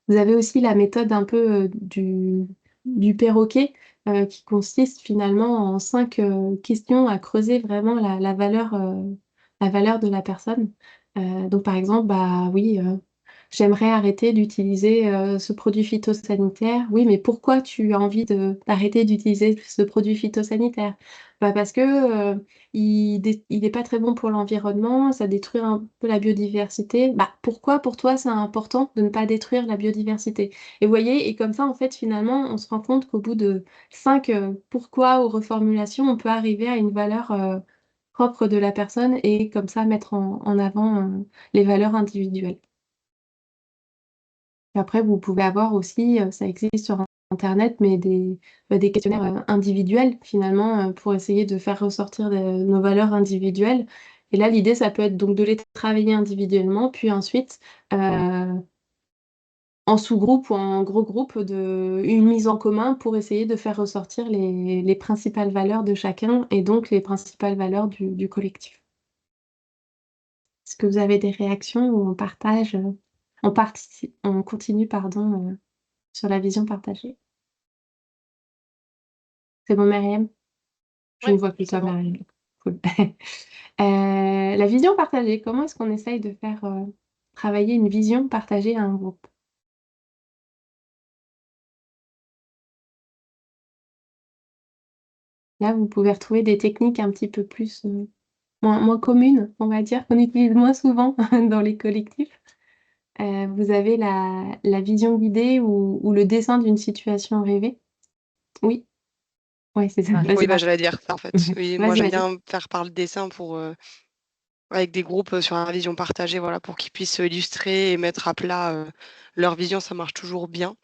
Vous avez aussi la méthode un peu du perroquet qui consiste finalement en 5 questions à creuser vraiment la valeur de la personne. Donc par exemple, bah oui, j'aimerais arrêter d'utiliser ce produit phytosanitaire. Oui, mais pourquoi tu as envie d'arrêter d'utiliser ce produit phytosanitaire? Bah parce que il n'est pas très bon pour l'environnement, ça détruit un peu la biodiversité. Bah pourquoi pour toi c'est important de ne pas détruire la biodiversité? Et vous voyez, et comme ça, en fait, finalement, on se rend compte qu'au bout de 5 pourquoi ou reformulations, on peut arriver à une valeur propre de la personne et comme ça mettre en avant les valeurs individuelles. Et après, vous pouvez avoir aussi, ça existe sur Internet, mais des questionnaires individuels finalement pour essayer de faire ressortir nos valeurs individuelles. Et là, l'idée, ça peut être donc de les travailler individuellement, puis ensuite, en sous-groupe ou en gros groupe, une mise en commun pour essayer de faire ressortir les principales valeurs de chacun et donc les principales valeurs du collectif. Est-ce que vous avez des réactions ou on partage, on continue, pardon, sur la vision partagée? C'est bon, Myriam? Je Ouais, ne vois plus c'est toi, bon. Myriam. Cool. La vision partagée, comment est-ce qu'on essaye de faire travailler une vision partagée à un groupe? Là, vous pouvez retrouver des techniques un petit peu plus moins communes, on va dire, qu'on utilise moins souvent dans les collectifs. Vous avez la vision guidée ou le dessin d'une situation rêvée. Oui, oui, c'est ça. Vas-y, Oui, bah, Marc. j'allais dire ça en fait. Oui, moi Vas-y, j'aime vas-y. bien faire par le dessin pour avec des groupes sur la vision partagée, voilà, pour qu'ils puissent illustrer et mettre à plat leur vision, ça marche toujours bien.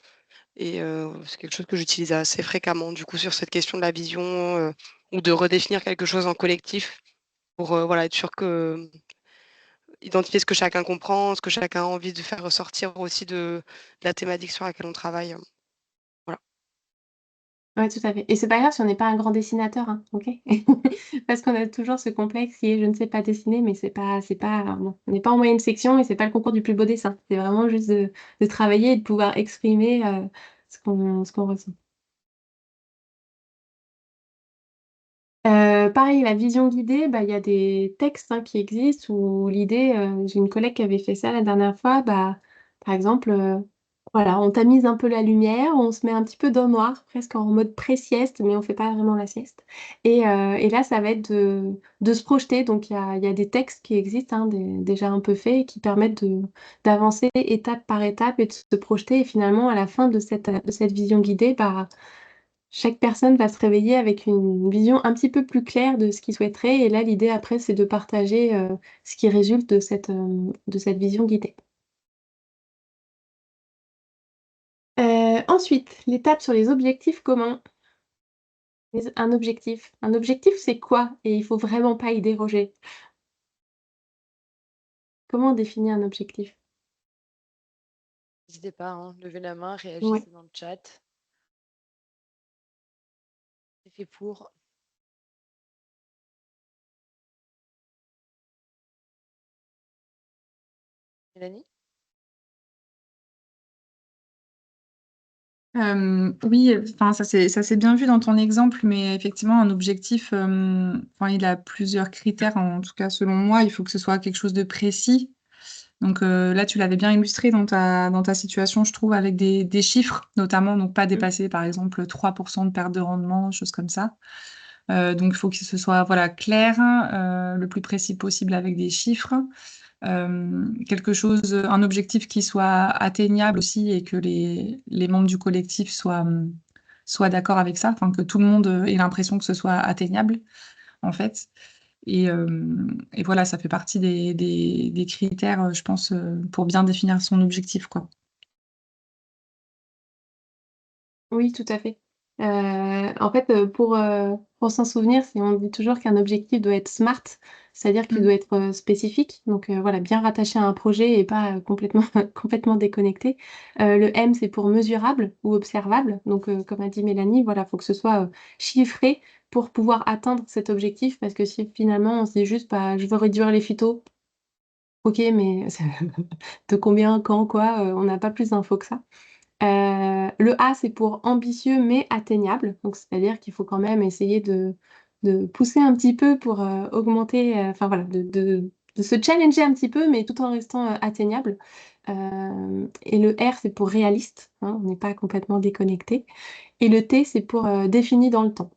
Et c'est quelque chose que j'utilise assez fréquemment, du coup, sur cette question de la vision ou de redéfinir quelque chose en collectif. pour voilà, être sûr que identifier ce que chacun comprend, ce que chacun a envie de faire ressortir aussi de la thématique sur laquelle on travaille. Voilà. Ouais, tout à fait. Et c'est pas grave si on n'est pas un grand dessinateur, hein, ok? Parce qu'on a toujours ce complexe qui est je ne sais pas dessiner, mais c'est pas, bon, on n'est pas en moyenne section et c'est pas le concours du plus beau dessin. C'est vraiment juste de travailler et de pouvoir exprimer ce qu'on ressent. Pareil, la vision guidée, bah, il y a des textes hein, qui existent où l'idée, j'ai une collègue qui avait fait ça la dernière fois, bah, par exemple, voilà, on tamise un peu la lumière, on se met un petit peu dans le noir, presque en mode pré-sieste, mais on fait pas vraiment la sieste. Et là, ça va être de se projeter. Donc, il y a des textes qui existent, hein, déjà un peu faits, et qui permettent d'avancer étape par étape et de se projeter. Et finalement, à la fin de cette vision guidée, bah, chaque personne va se réveiller avec une vision un petit peu plus claire de ce qu'il souhaiterait. Et là, l'idée après, c'est de partager ce qui résulte de cette vision guidée. Ensuite, l'étape sur les objectifs communs. Un objectif. Un objectif, c'est quoi? Et il faut vraiment pas y déroger. Comment on définit un objectif? N'hésitez pas, hein, levez la main, Ouais. réagissez dans le chat. C'est fait pour. Mélanie? Oui, enfin ça s'est bien vu dans ton exemple, mais effectivement un objectif, enfin il a plusieurs critères. En tout cas, selon moi, il faut que ce soit quelque chose de précis. Donc là, tu l'avais bien illustré dans ta situation, je trouve, avec des chiffres, notamment, donc pas dépasser, par exemple, 3% de perte de rendement, choses comme ça. Donc il faut que ce soit voilà clair, le plus précis possible avec des chiffres. Quelque chose, un objectif qui soit atteignable aussi et que les membres du collectif soient d'accord avec ça, enfin que tout le monde ait l'impression que ce soit atteignable, en fait. Et voilà, ça fait partie des critères, je pense, pour bien définir son objectif, quoi. Oui, tout à fait. En fait, pour s'en souvenir, on dit toujours qu'un objectif doit être SMART, c'est-à-dire qu'il Mm. doit être spécifique, donc voilà, bien rattaché à un projet et pas complètement, complètement déconnecté. Le M, c'est pour mesurable ou observable, donc comme a dit Mélanie, voilà, il faut que ce soit chiffré pour pouvoir atteindre cet objectif, parce que si finalement on se dit juste, bah, je veux réduire les phytos, ok, mais de combien, quand, quoi, on n'a pas plus d'infos que ça. Le A, c'est pour ambitieux mais atteignable. Donc, c'est-à-dire qu'il faut quand même essayer de pousser un petit peu pour augmenter, enfin voilà, de se challenger un petit peu, mais tout en restant atteignable. Et le R, c'est pour réaliste, hein, on n'est pas complètement déconnecté. Et le T, c'est pour défini dans le temps.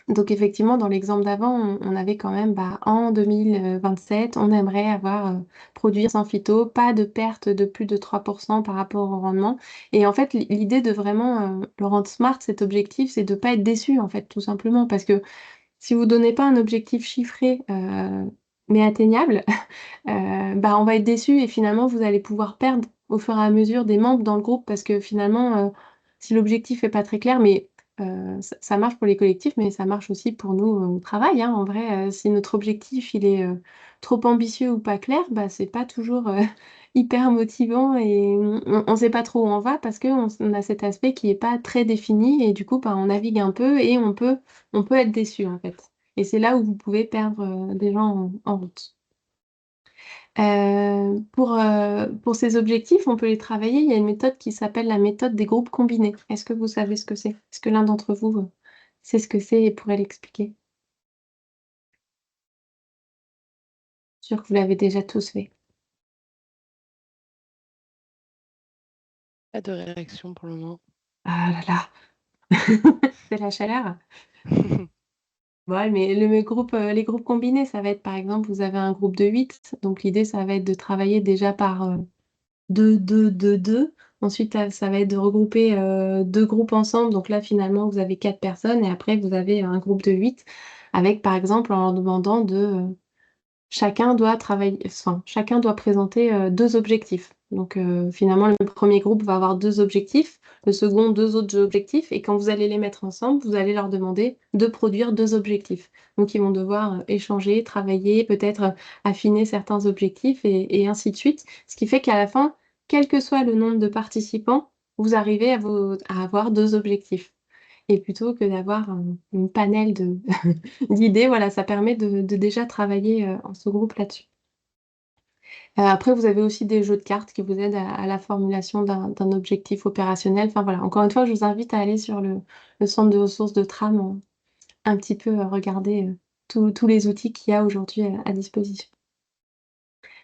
Donc effectivement, dans l'exemple d'avant, on avait quand même, bah, en 2027, on aimerait avoir produit sans phyto, pas de perte de plus de 3% par rapport au rendement. Et en fait, l'idée de vraiment le rendre smart, cet objectif, c'est de ne pas être déçu, en fait, tout simplement. Parce que si vous ne donnez pas un objectif chiffré, mais atteignable, bah, on va être déçu et finalement, vous allez pouvoir perdre au fur et à mesure des membres dans le groupe parce que finalement, si l'objectif est pas très clair, mais ça marche pour les collectifs, mais ça marche aussi pour nous au travail, hein. En vrai, si notre objectif il est trop ambitieux ou pas clair, bah, c'est pas toujours hyper motivant et on sait pas trop où on va parce qu'on a cet aspect qui est pas très défini et du coup, bah, on navigue un peu et on peut être déçu en fait. Et c'est là où vous pouvez perdre des gens en route. Pour ces objectifs, on peut les travailler. Il y a une méthode qui s'appelle la méthode des groupes combinés. Est-ce que vous savez ce que c'est? Est-ce que l'un d'entre vous sait ce que c'est et pourrait l'expliquer? Sûr que vous l'avez déjà tous fait. Pas de réaction pour le moment. Ah là là, c'est la chaleur. Ouais, mais les groupes combinés, ça va être par exemple, vous avez un groupe de 8. Donc l'idée, ça va être de travailler déjà par 2, 2, 2, 2. Ensuite, ça va être de regrouper deux groupes ensemble. Donc là, finalement, vous avez 4 personnes et après, vous avez un groupe de 8 avec, par exemple, en leur demandant chacun doit travailler, enfin, chacun doit présenter deux objectifs. Donc finalement, le premier groupe va avoir 2 objectifs, le second 2 autres objectifs, et quand vous allez les mettre ensemble, vous allez leur demander de produire 2 objectifs. Donc ils vont devoir échanger, travailler, peut-être affiner certains objectifs et ainsi de suite. Ce qui fait qu'à la fin, quel que soit le nombre de participants, vous arrivez à avoir 2 objectifs. Et plutôt que d'avoir une panel d'idées, voilà, ça permet de déjà travailler en sous-groupe là-dessus. Après, vous avez aussi des jeux de cartes qui vous aident à la formulation d'un objectif opérationnel. Enfin voilà, encore une fois, je vous invite à aller sur le centre de ressources de Tram, un petit peu regarder tous les outils qu'il y a aujourd'hui à disposition.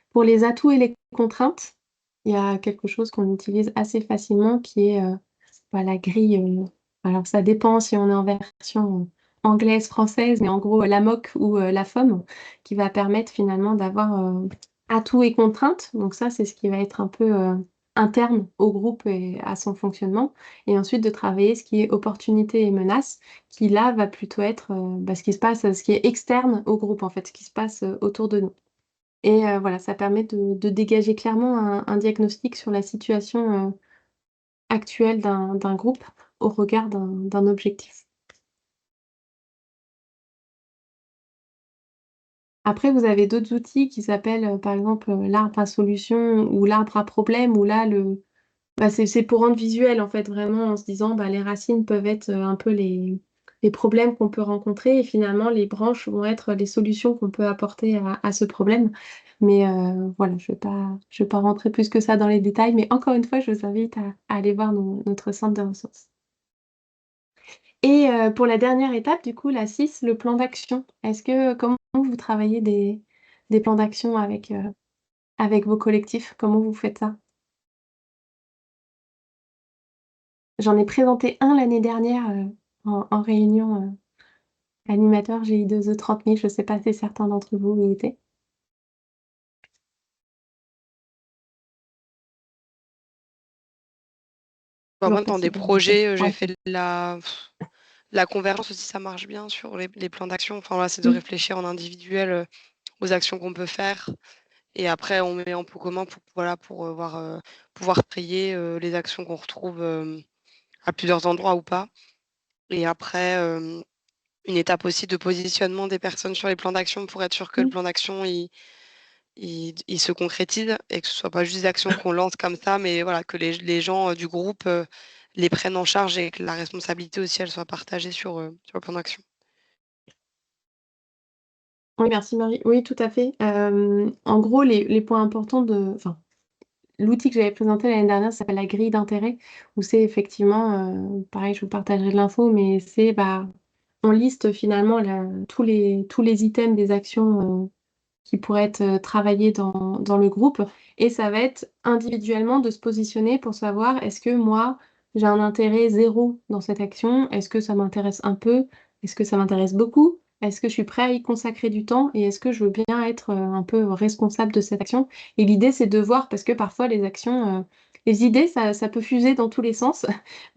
Pour les atouts et les contraintes, il y a quelque chose qu'on utilise assez facilement qui est la grille. Alors ça dépend si on est en version anglaise, française, mais en gros la MOC ou la FOM, qui va permettre finalement d'avoir atouts et contraintes. Donc ça, c'est ce qui va être un peu interne au groupe et à son fonctionnement. Et ensuite de travailler ce qui est opportunité et menace, qui là va plutôt être ce qui se passe, ce qui est externe au groupe en fait, ce qui se passe autour de nous. Et voilà, ça permet de dégager clairement un diagnostic sur la situation actuelle d'un groupe au regard d'un objectif. Après, vous avez d'autres outils qui s'appellent, par exemple, l'arbre à solution ou l'arbre à problème, où là, c'est pour rendre visuel, en fait, vraiment en se disant, les racines peuvent être un peu les problèmes qu'on peut rencontrer et finalement, les branches vont être les solutions qu'on peut apporter à ce problème. Mais voilà, je vais pas rentrer plus que ça dans les détails, mais encore une fois, je vous invite à aller voir notre centre de ressources. Et pour la dernière étape, du coup, la 6, le plan d'action. Comment vous travaillez des plans d'action avec vos collectifs? Comment vous faites ça? J'en ai présenté un l'année dernière en réunion animateur GI2E 30 000. Je ne sais pas si certains d'entre vous y étaient. Moi, Toujours dans des possible de monter. projets, j'ai Ouais. fait de la convergence aussi, ça marche bien sur les plans d'action. Enfin, là, c'est de Mm. réfléchir en individuel aux actions qu'on peut faire. Et après, on met en pot commun pour pouvoir trier les actions qu'on retrouve à plusieurs endroits ou pas. Et après, une étape aussi de positionnement des personnes sur les plans d'action pour être sûr que le Mm. plan d'action il se concrétise et que ce soit pas juste des actions qu'on lance comme ça, mais voilà, que les gens du groupe les prennent en charge et que la responsabilité aussi elle soit partagée sur le plan d'action. Oui, merci Marie. Oui, tout à fait. En gros, les points importants enfin, l'outil que j'avais présenté l'année dernière s'appelle la grille d'intérêt, où c'est effectivement, pareil, je vous partagerai de l'info, mais on liste finalement tous les items des actions qui pourraient être travaillées dans le groupe, et ça va être individuellement de se positionner pour savoir est-ce que moi, j'ai un intérêt zéro dans cette action, est-ce que ça m'intéresse un peu, est-ce que ça m'intéresse beaucoup, est-ce que je suis prêt à y consacrer du temps et est-ce que je veux bien être un peu responsable de cette action. Et l'idée, c'est de voir, parce que parfois les actions, les idées, ça peut fuser dans tous les sens.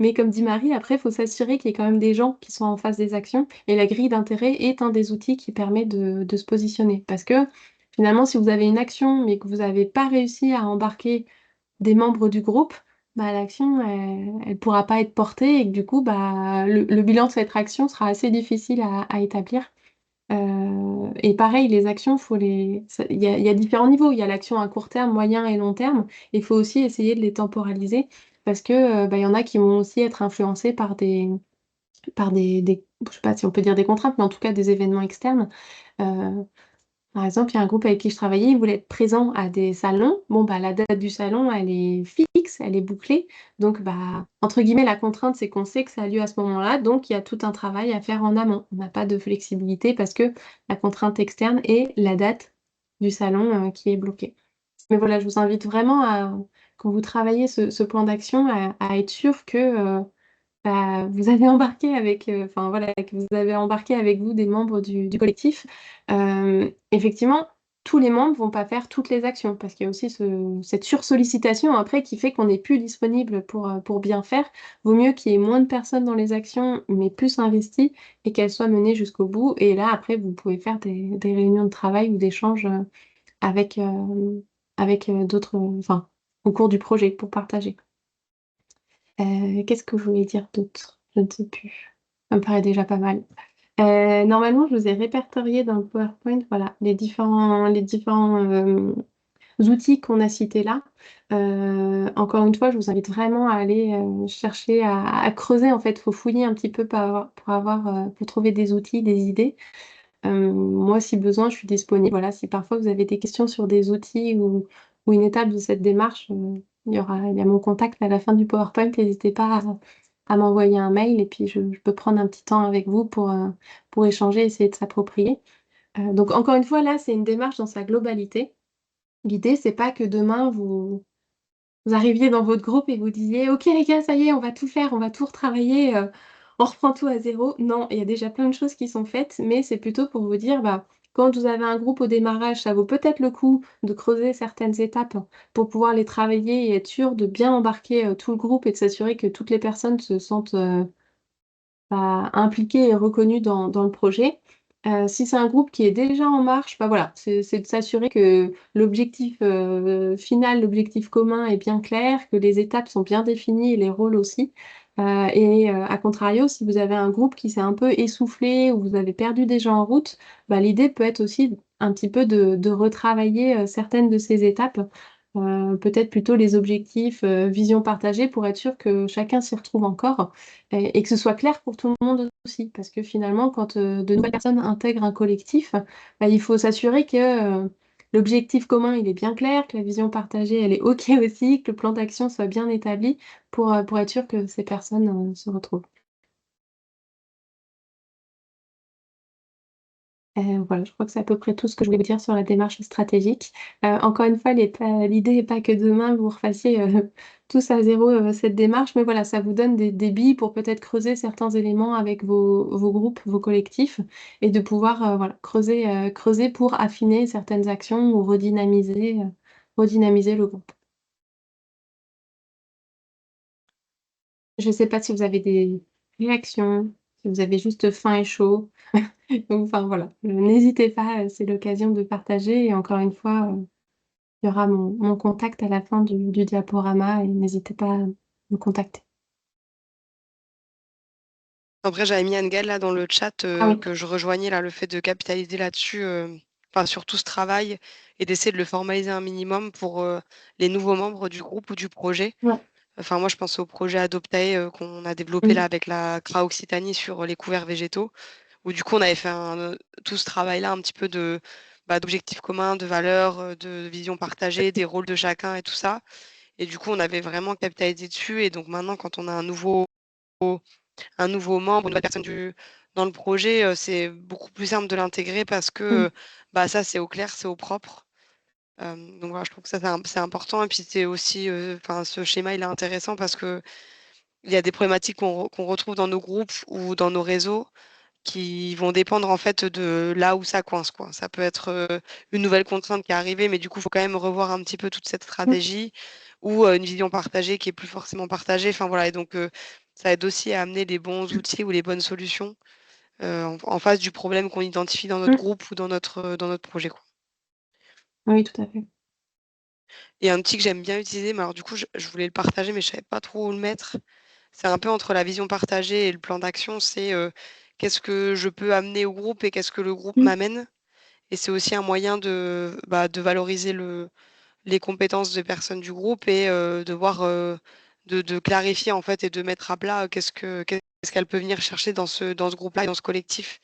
Mais comme dit Marie, après, il faut s'assurer qu'il y ait quand même des gens qui sont en face des actions. Et la grille d'intérêt est un des outils qui permet de se positionner. Parce que finalement, si vous avez une action, mais que vous n'avez pas réussi à embarquer des membres du groupe, l'action, elle ne pourra pas être portée et que du coup, le bilan de cette action sera assez difficile à établir. Et pareil, les actions, il y a différents niveaux. Il y a l'action à court terme, moyen et long terme. Il faut aussi essayer de les temporaliser parce que il y en a qui vont aussi être influencés je sais pas si on peut dire des contraintes, mais en tout cas des événements externes. Euh, Par exemple, il y a un groupe avec qui je travaillais, ils voulaient être présents à des salons. Bon, la date du salon, elle est fixe, elle est bouclée. Donc, entre guillemets, la contrainte, c'est qu'on sait que ça a lieu à ce moment-là. Donc, il y a tout un travail à faire en amont. On n'a pas de flexibilité parce que la contrainte externe est la date du salon, qui est bloquée. Mais voilà, je vous invite vraiment quand vous travaillez ce plan d'action, à être sûr que vous avez embarqué enfin voilà, que vous avez embarqué avec vous des membres du collectif. Effectivement, tous les membres vont pas faire toutes les actions parce qu'il y a aussi cette sursollicitation après qui fait qu'on n'est plus disponible pour bien faire. Vaut mieux qu'il y ait moins de personnes dans les actions, mais plus investies et qu'elles soient menées jusqu'au bout. Et là, après, vous pouvez faire des réunions de travail ou d'échanges avec d'autres, enfin, au cours du projet pour partager. Qu'est-ce que je voulais dire d'autre? Je ne sais plus. Ça me paraît déjà pas mal. Normalement, je vous ai répertorié dans le PowerPoint, voilà, les différents outils qu'on a cités là. Encore une fois, je vous invite vraiment à aller chercher à creuser. En fait, il faut fouiller un petit peu pour trouver des outils, des idées. Moi, si besoin, je suis disponible. Voilà, si parfois vous avez des questions sur des outils ou une étape de cette démarche, il y a mon contact à la fin du PowerPoint. N'hésitez pas à m'envoyer un mail et puis je peux prendre un petit temps avec vous pour échanger, essayer de s'approprier. Donc encore une fois, là, c'est une démarche dans sa globalité. L'idée, c'est pas que demain, vous arriviez dans votre groupe et vous disiez: «OK les gars, ça y est, on va tout faire, on va tout retravailler, on reprend tout à zéro». Non, il y a déjà plein de choses qui sont faites, mais c'est plutôt pour vous dire, bah, quand vous avez un groupe au démarrage, ça vaut peut-être le coup de creuser certaines étapes pour pouvoir les travailler et être sûr de bien embarquer, tout le groupe et de s'assurer que toutes les personnes se sentent, bah, impliqués et reconnus dans le projet. Si c'est un groupe qui est déjà en marche, bah, voilà, c'est de s'assurer que l'objectif, final, l'objectif commun est bien clair, que les étapes sont bien définies et les rôles aussi. À contrario, si vous avez un groupe qui s'est un peu essoufflé ou vous avez perdu des gens en route, bah, l'idée peut être aussi un petit peu de retravailler, certaines de ces étapes. Peut-être plutôt les objectifs, vision partagée pour être sûr que chacun s'y retrouve encore et que ce soit clair pour tout le monde aussi. Parce que finalement, quand, de nouvelles personnes intègrent un collectif, bah, il faut s'assurer que, l'objectif commun, il est bien clair, que la vision partagée, elle est OK aussi, que le plan d'action soit bien établi pour être sûr que ces personnes, se retrouvent. Voilà, je crois que c'est à peu près tout ce que je voulais vous dire sur la démarche stratégique. Encore une fois, l'idée n'est pas que demain vous refassiez, tous à zéro cette démarche, mais voilà, ça vous donne des billes pour peut-être creuser certains éléments avec vos groupes, vos collectifs et de pouvoir, voilà, creuser pour affiner certaines actions ou redynamiser le groupe. Je ne sais pas si vous avez des réactions, si vous avez juste faim et chaud. Donc enfin voilà, n'hésitez pas, c'est l'occasion de partager et encore une fois, il y aura mon contact à la fin du diaporama et n'hésitez pas à me contacter. Après, j'avais mis Anne-Gaëlle là dans le chat Ah oui, que je rejoignais là, le fait de capitaliser là-dessus, enfin sur tout ce travail et d'essayer de le formaliser un minimum pour les nouveaux membres du groupe ou du projet. ouais. Enfin, moi, je pense au projet Adoptae qu'on a développé là Mmh. avec la CRA Occitanie sur les couverts végétaux, où du coup, on avait fait tout ce travail-là un petit peu d'objectifs communs, de valeurs, de vision partagée, des rôles de chacun et tout ça. Et du coup, on avait vraiment capitalisé dessus. Et donc maintenant, quand on a un nouveau membre, une nouvelle personne dans le projet, c'est beaucoup plus simple de l'intégrer parce que Mmh. bah, ça, c'est au clair, c'est au propre. Donc voilà, je trouve que ça, c'est important. Et puis c'est aussi, enfin, ce schéma, il est intéressant parce que il y a des problématiques qu'on retrouve dans nos groupes ou dans nos réseaux qui vont dépendre en fait de là où ça coince, quoi. Ça peut être une nouvelle contrainte qui est arrivée, mais du coup, il faut quand même revoir un petit peu toute cette Mmh. stratégie ou une vision partagée qui est plus forcément partagée. Enfin voilà, et donc ça aide aussi à amener les bons outils ou les bonnes solutions en face du problème qu'on identifie dans notre Mmh. groupe ou dans notre projet, quoi. Oui, tout à fait. Et un outil que j'aime bien utiliser, mais alors du coup, je voulais le partager, mais je savais pas trop où le mettre. C'est un peu entre la vision partagée et le plan d'action, c'est qu'est-ce que je peux amener au groupe et qu'est-ce que le groupe Mmh. m'amène. Et c'est aussi un moyen de valoriser les compétences des personnes du groupe et de voir, de clarifier en fait et de mettre à plat qu'est-ce qu'elle peut venir chercher dans ce groupe-là et dans ce collectif.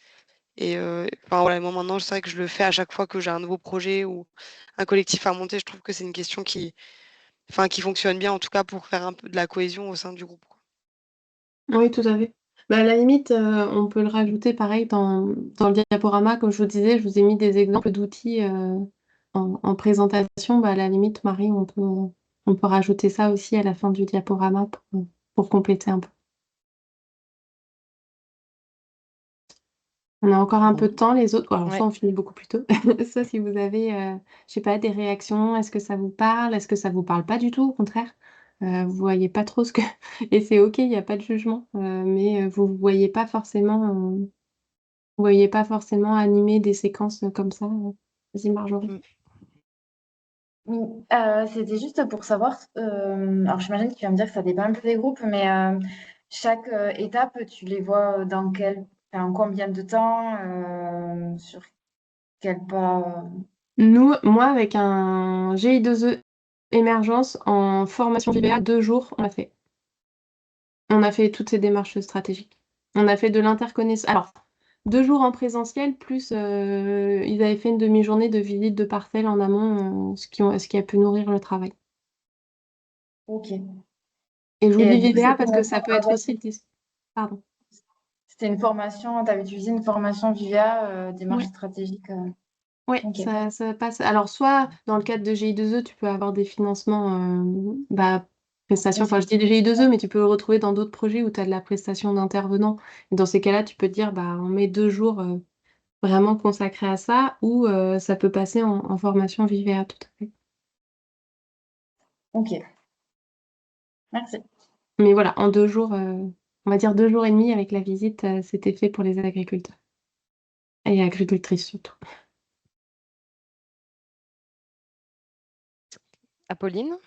Et enfin voilà, moi maintenant, c'est vrai que je le fais à chaque fois que j'ai un nouveau projet ou un collectif à monter. Je trouve que c'est une question qui fonctionne bien, en tout cas pour faire un peu de la cohésion au sein du groupe, quoi. Oui, tout à fait. Bah, à la limite, on peut le rajouter pareil dans le diaporama, comme je vous disais, je vous ai mis des exemples d'outils, en présentation. Bah, à la limite, Marie, on peut rajouter ça aussi à la fin du diaporama pour compléter un peu. On a encore un peu de Bon, temps, les autres alors ouais. soit on finit beaucoup plus tôt, soit si vous avez, je sais pas, des réactions, est-ce que ça vous parle? Est-ce que ça vous parle pas du tout, au contraire? Vous voyez pas trop ce que et c'est OK, il y a pas de jugement, mais vous voyez pas forcément animer des séquences, comme ça, vas-y Marjorie. Mmh. Oui, c'était juste pour savoir, alors j'imagine que tu vas me dire que ça dépend un peu des groupes, mais chaque étape, tu les vois en combien de temps, sur quel pas. Moi, avec un GI2E émergence en formation VBA, 2 jours, on l'a fait. On a fait toutes ces démarches stratégiques. On a fait de l'interconnaissance. Alors, 2 jours en présentiel, plus ils avaient fait une demi-journée de visite de parcelles en amont, ce qui a pu nourrir le travail. Ok. Et je vous Et dis du coup, VBA parce que ça peut être aussi Pardon. c'était une formation, tu avais utilisé une formation VIA, démarche Oui. stratégique. Oui, Ok. ça passe. Alors, soit dans le cadre de GI2E, tu peux avoir des financements, prestations. Enfin, je dis GI2E, mais tu peux le retrouver dans d'autres projets où tu as de la prestation d'intervenant. Et dans ces cas-là, tu peux te dire, on met 2 jours vraiment consacrés à ça, ou ça peut passer en formation VIA, tout à fait. Ok. Merci. Mais voilà, en 2 jours, on va dire 2 jours et demi avec la visite, c'était fait pour les agriculteurs. Et agricultrices surtout. Apolline?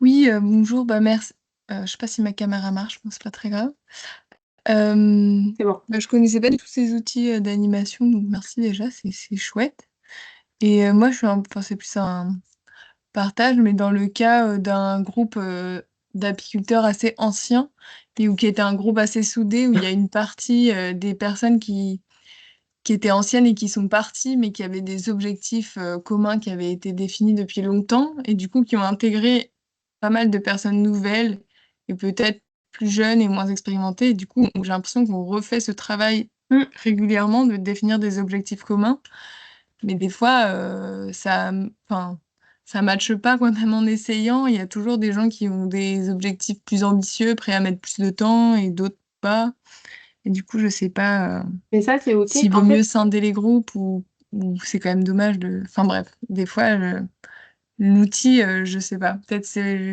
Oui, bonjour, merci. Je sais pas si ma caméra marche, bon, c'est pas très grave. Euh, C'est bon. Je connaissais pas du tout ces outils d'animation, donc merci déjà, c'est chouette. Et moi, enfin, c'est plus un partage, mais dans le cas d'un groupe d'apiculteurs assez ancien, et où qui était un groupe assez soudé, où il y a une partie des personnes qui étaient anciennes et qui sont parties, mais qui avaient des objectifs communs qui avaient été définis depuis longtemps, et du coup qui ont intégré pas mal de personnes nouvelles et peut-être plus jeunes et moins expérimentées. Et du coup, j'ai l'impression qu'on refait ce travail régulièrement de définir des objectifs communs, mais des fois, enfin, ça matche pas quoi, même en essayant. Il y a toujours des gens qui ont des objectifs plus ambitieux, prêts à mettre plus de temps, et d'autres pas. Et du coup, je sais pas. Mais ça, c'est OK. S'il vaut En fait, mieux scinder les groupes ou c'est quand même dommage de. Enfin bref, des fois, l'outil, je sais pas. Peut-être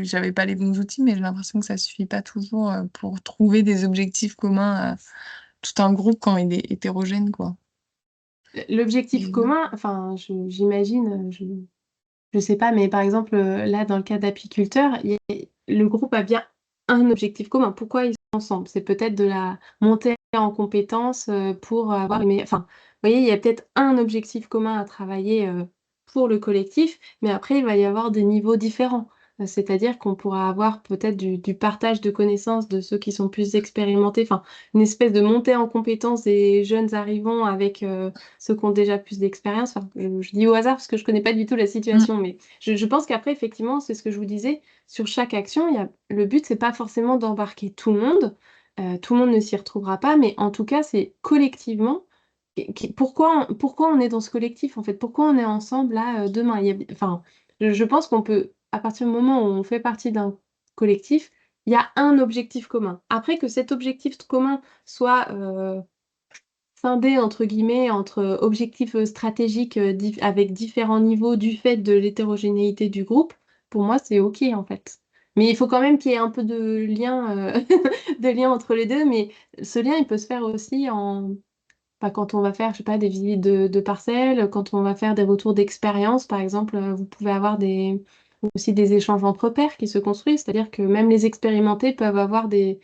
j'avais pas les bons outils, mais j'ai l'impression que ça suffit pas toujours pour trouver des objectifs communs à tout un groupe quand il est hétérogène, quoi. l'objectif Et- commun, enfin, j'imagine, je sais pas, mais par exemple, là, dans le cas d'apiculteurs, le groupe a bien un objectif commun. Pourquoi ils sont ensemble? C'est peut-être de la montée en compétences pour avoir les meilleurs. Enfin, vous voyez, il y a peut-être un objectif commun à travailler pour le collectif, mais après, il va y avoir des niveaux différents. C'est-à-dire qu'on pourra avoir peut-être du partage de connaissances de ceux qui sont plus expérimentés, enfin, une espèce de montée en compétences des jeunes arrivants avec ceux qui ont déjà plus d'expérience. Enfin, je dis au hasard parce que je connais pas du tout la Mm. situation, mais je pense qu'après, effectivement, c'est ce que je vous disais, sur chaque action, le but, c'est pas forcément d'embarquer tout le monde. Tout le monde ne s'y retrouvera pas, mais en tout cas, c'est collectivement. Pourquoi on est dans ce collectif, en fait? Pourquoi on est ensemble là demain? Enfin, je pense qu'on peut, à partir du moment où on fait partie d'un collectif, il y a un objectif commun. Après que cet objectif commun soit scindé entre guillemets entre objectifs stratégiques avec différents niveaux du fait de l'hétérogénéité du groupe, pour moi c'est OK en fait. Mais il faut quand même qu'il y ait un peu de lien, de lien entre les deux, mais ce lien il peut se faire aussi quand on va faire, je sais pas, des visites de parcelles, quand on va faire des retours d'expérience, par exemple, vous pouvez avoir aussi des échanges entre pairs qui se construisent, c'est-à-dire que même les expérimentés peuvent avoir je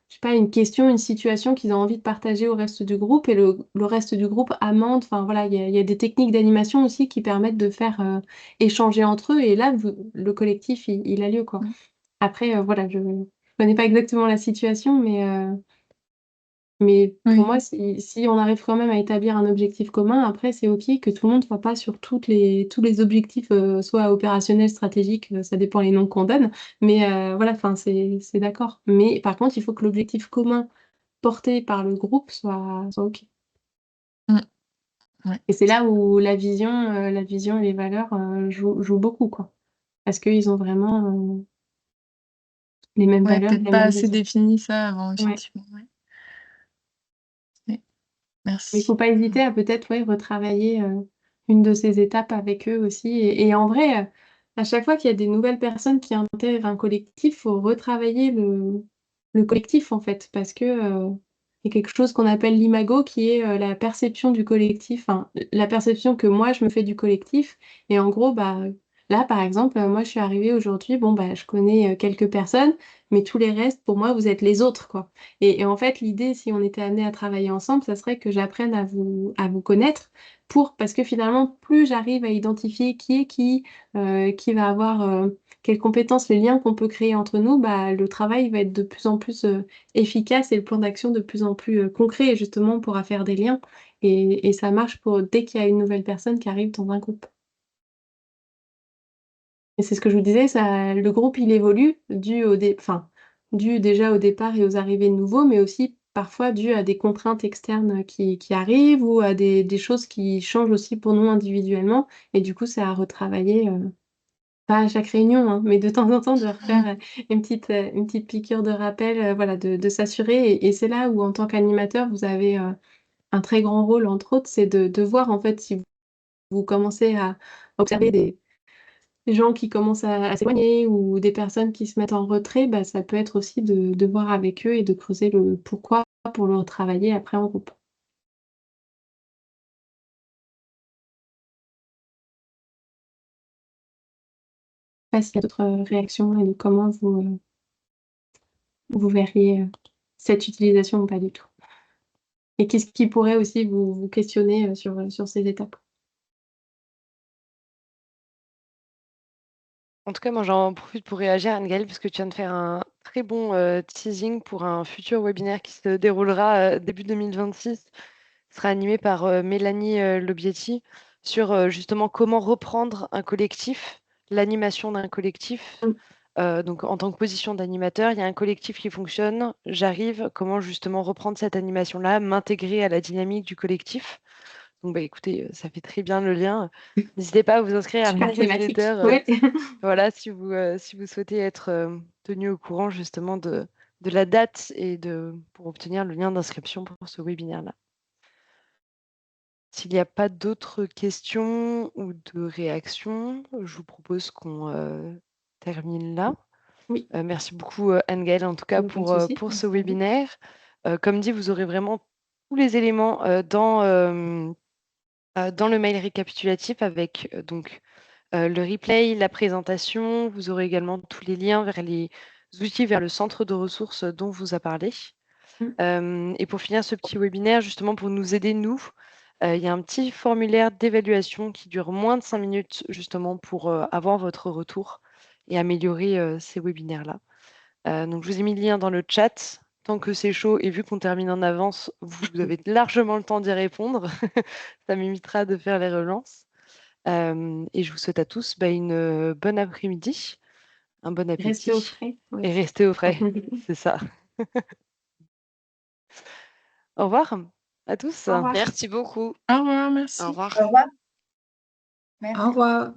sais pas, une question, une situation qu'ils ont envie de partager au reste du groupe et le reste du groupe amende. Enfin voilà, il y a des techniques d'animation aussi qui permettent de faire échanger entre eux et là, le collectif, il a lieu, quoi. Mm. Après, voilà, je connais pas exactement la situation, mais pour Oui, moi, si on arrive quand même à établir un objectif commun, après, c'est OK que tout le monde ne soit pas sur tous les objectifs, soit opérationnels, stratégiques, ça dépend les noms qu'on donne. Mais voilà, enfin, c'est d'accord. Mais par contre, il faut que l'objectif commun porté par le groupe soit OK. Mm. Ouais. Et c'est là où la vision et les valeurs jouent beaucoup, quoi. Parce qu'ils ont vraiment les mêmes Ouais, valeurs, peut-être les pas mêmes assez visions. défini ça avant, Ouais. effectivement. Ouais. Ouais. Mais il faut Merci. pas hésiter à peut-être retravailler une de ces étapes avec eux aussi. Et en vrai, à chaque fois qu'il y a des nouvelles personnes qui intègrent un collectif, il faut retravailler le collectif en fait. Parce que Il y a quelque chose qu'on appelle l'imago, qui est la perception du collectif, enfin, la perception que moi, je me fais du collectif. Et en gros, bah, là, par exemple, moi, je suis arrivée aujourd'hui, bon, bah, je connais quelques personnes, mais tous les restes, pour moi, vous êtes les autres, quoi. Et en fait, l'idée, si on était amené à travailler ensemble, ça serait que j'apprenne à vous connaître parce que finalement, plus j'arrive à identifier qui est qui va avoir quelles compétences, les liens qu'on peut créer entre nous, bah, le travail va être de plus en plus efficace et le plan d'action de plus en plus concret, et justement, on pourra faire des liens. Et ça marche pour dès qu'il y a une nouvelle personne qui arrive dans un groupe. Et c'est ce que je vous disais, ça, le groupe, il évolue enfin, dû déjà au départ et aux arrivées de nouveaux, mais aussi parfois dû à des contraintes externes qui arrivent ou à des choses qui changent aussi pour nous individuellement. Et du coup, c'est à retravailler, pas à chaque réunion, hein, mais de temps en temps, de refaire une petite piqûre de rappel, voilà, de s'assurer. Et c'est là où, en tant qu'animateur, vous avez un très grand rôle, entre autres, c'est de voir en fait si vous commencez à observer des gens qui commencent à s'éloigner ou des personnes qui se mettent en retrait, bah, ça peut être aussi de voir avec eux et de creuser le pourquoi pour le retravailler après en groupe. Je sais pas s'il y a d'autres réactions et de comment vous verriez cette utilisation ou pas du tout. Et qu'est-ce qui pourrait aussi vous questionner sur ces étapes? En tout cas, moi, j'en profite pour réagir, Anne-Gaëlle, parce que tu viens de faire un très bon teasing pour un futur webinaire qui se déroulera début 2026. Ce sera animé par Mélanie Lobietti sur justement comment reprendre un collectif, l'animation d'un collectif. Mmh. Donc, en tant que position d'animateur, il y a un collectif qui fonctionne. J'arrive, comment justement reprendre cette animation-là, m'intégrer à la dynamique du collectif. Donc, bah, écoutez, ça fait très bien le lien. N'hésitez pas à vous inscrire à mon Super thématique. newsletter. Ouais. Voilà, si vous souhaitez être tenu au courant justement de la date et pour obtenir le lien d'inscription pour ce webinaire-là. S'il n'y a pas d'autres questions ou de réactions, je vous propose qu'on termine là. Oui, Merci beaucoup, Anne-Gaëlle, en tout cas, pas de souci. pour ce Merci à vous. webinaire. Comme dit, vous aurez vraiment tous les éléments dans le mail récapitulatif avec donc le replay, la présentation. Vous aurez également tous les liens vers les outils, vers le centre de ressources dont vous a parlé. Et pour finir ce petit webinaire, justement pour nous aider, nous, il y a un petit formulaire d'évaluation qui dure moins de 5 minutes, justement pour avoir votre retour et améliorer ces webinaires-là. Donc, je vous ai mis le lien dans le chat. Tant que c'est chaud et vu qu'on termine en avance, vous avez largement le temps d'y répondre. Ça m'évitera de faire les relances. Et je vous souhaite à tous une bonne après-midi, un bon Restez au appétit frais. Ouais. et restez au frais. C'est ça. Au revoir à tous. Au revoir. Merci beaucoup. Au revoir, Au merci. revoir. Au revoir. Au Merci. revoir.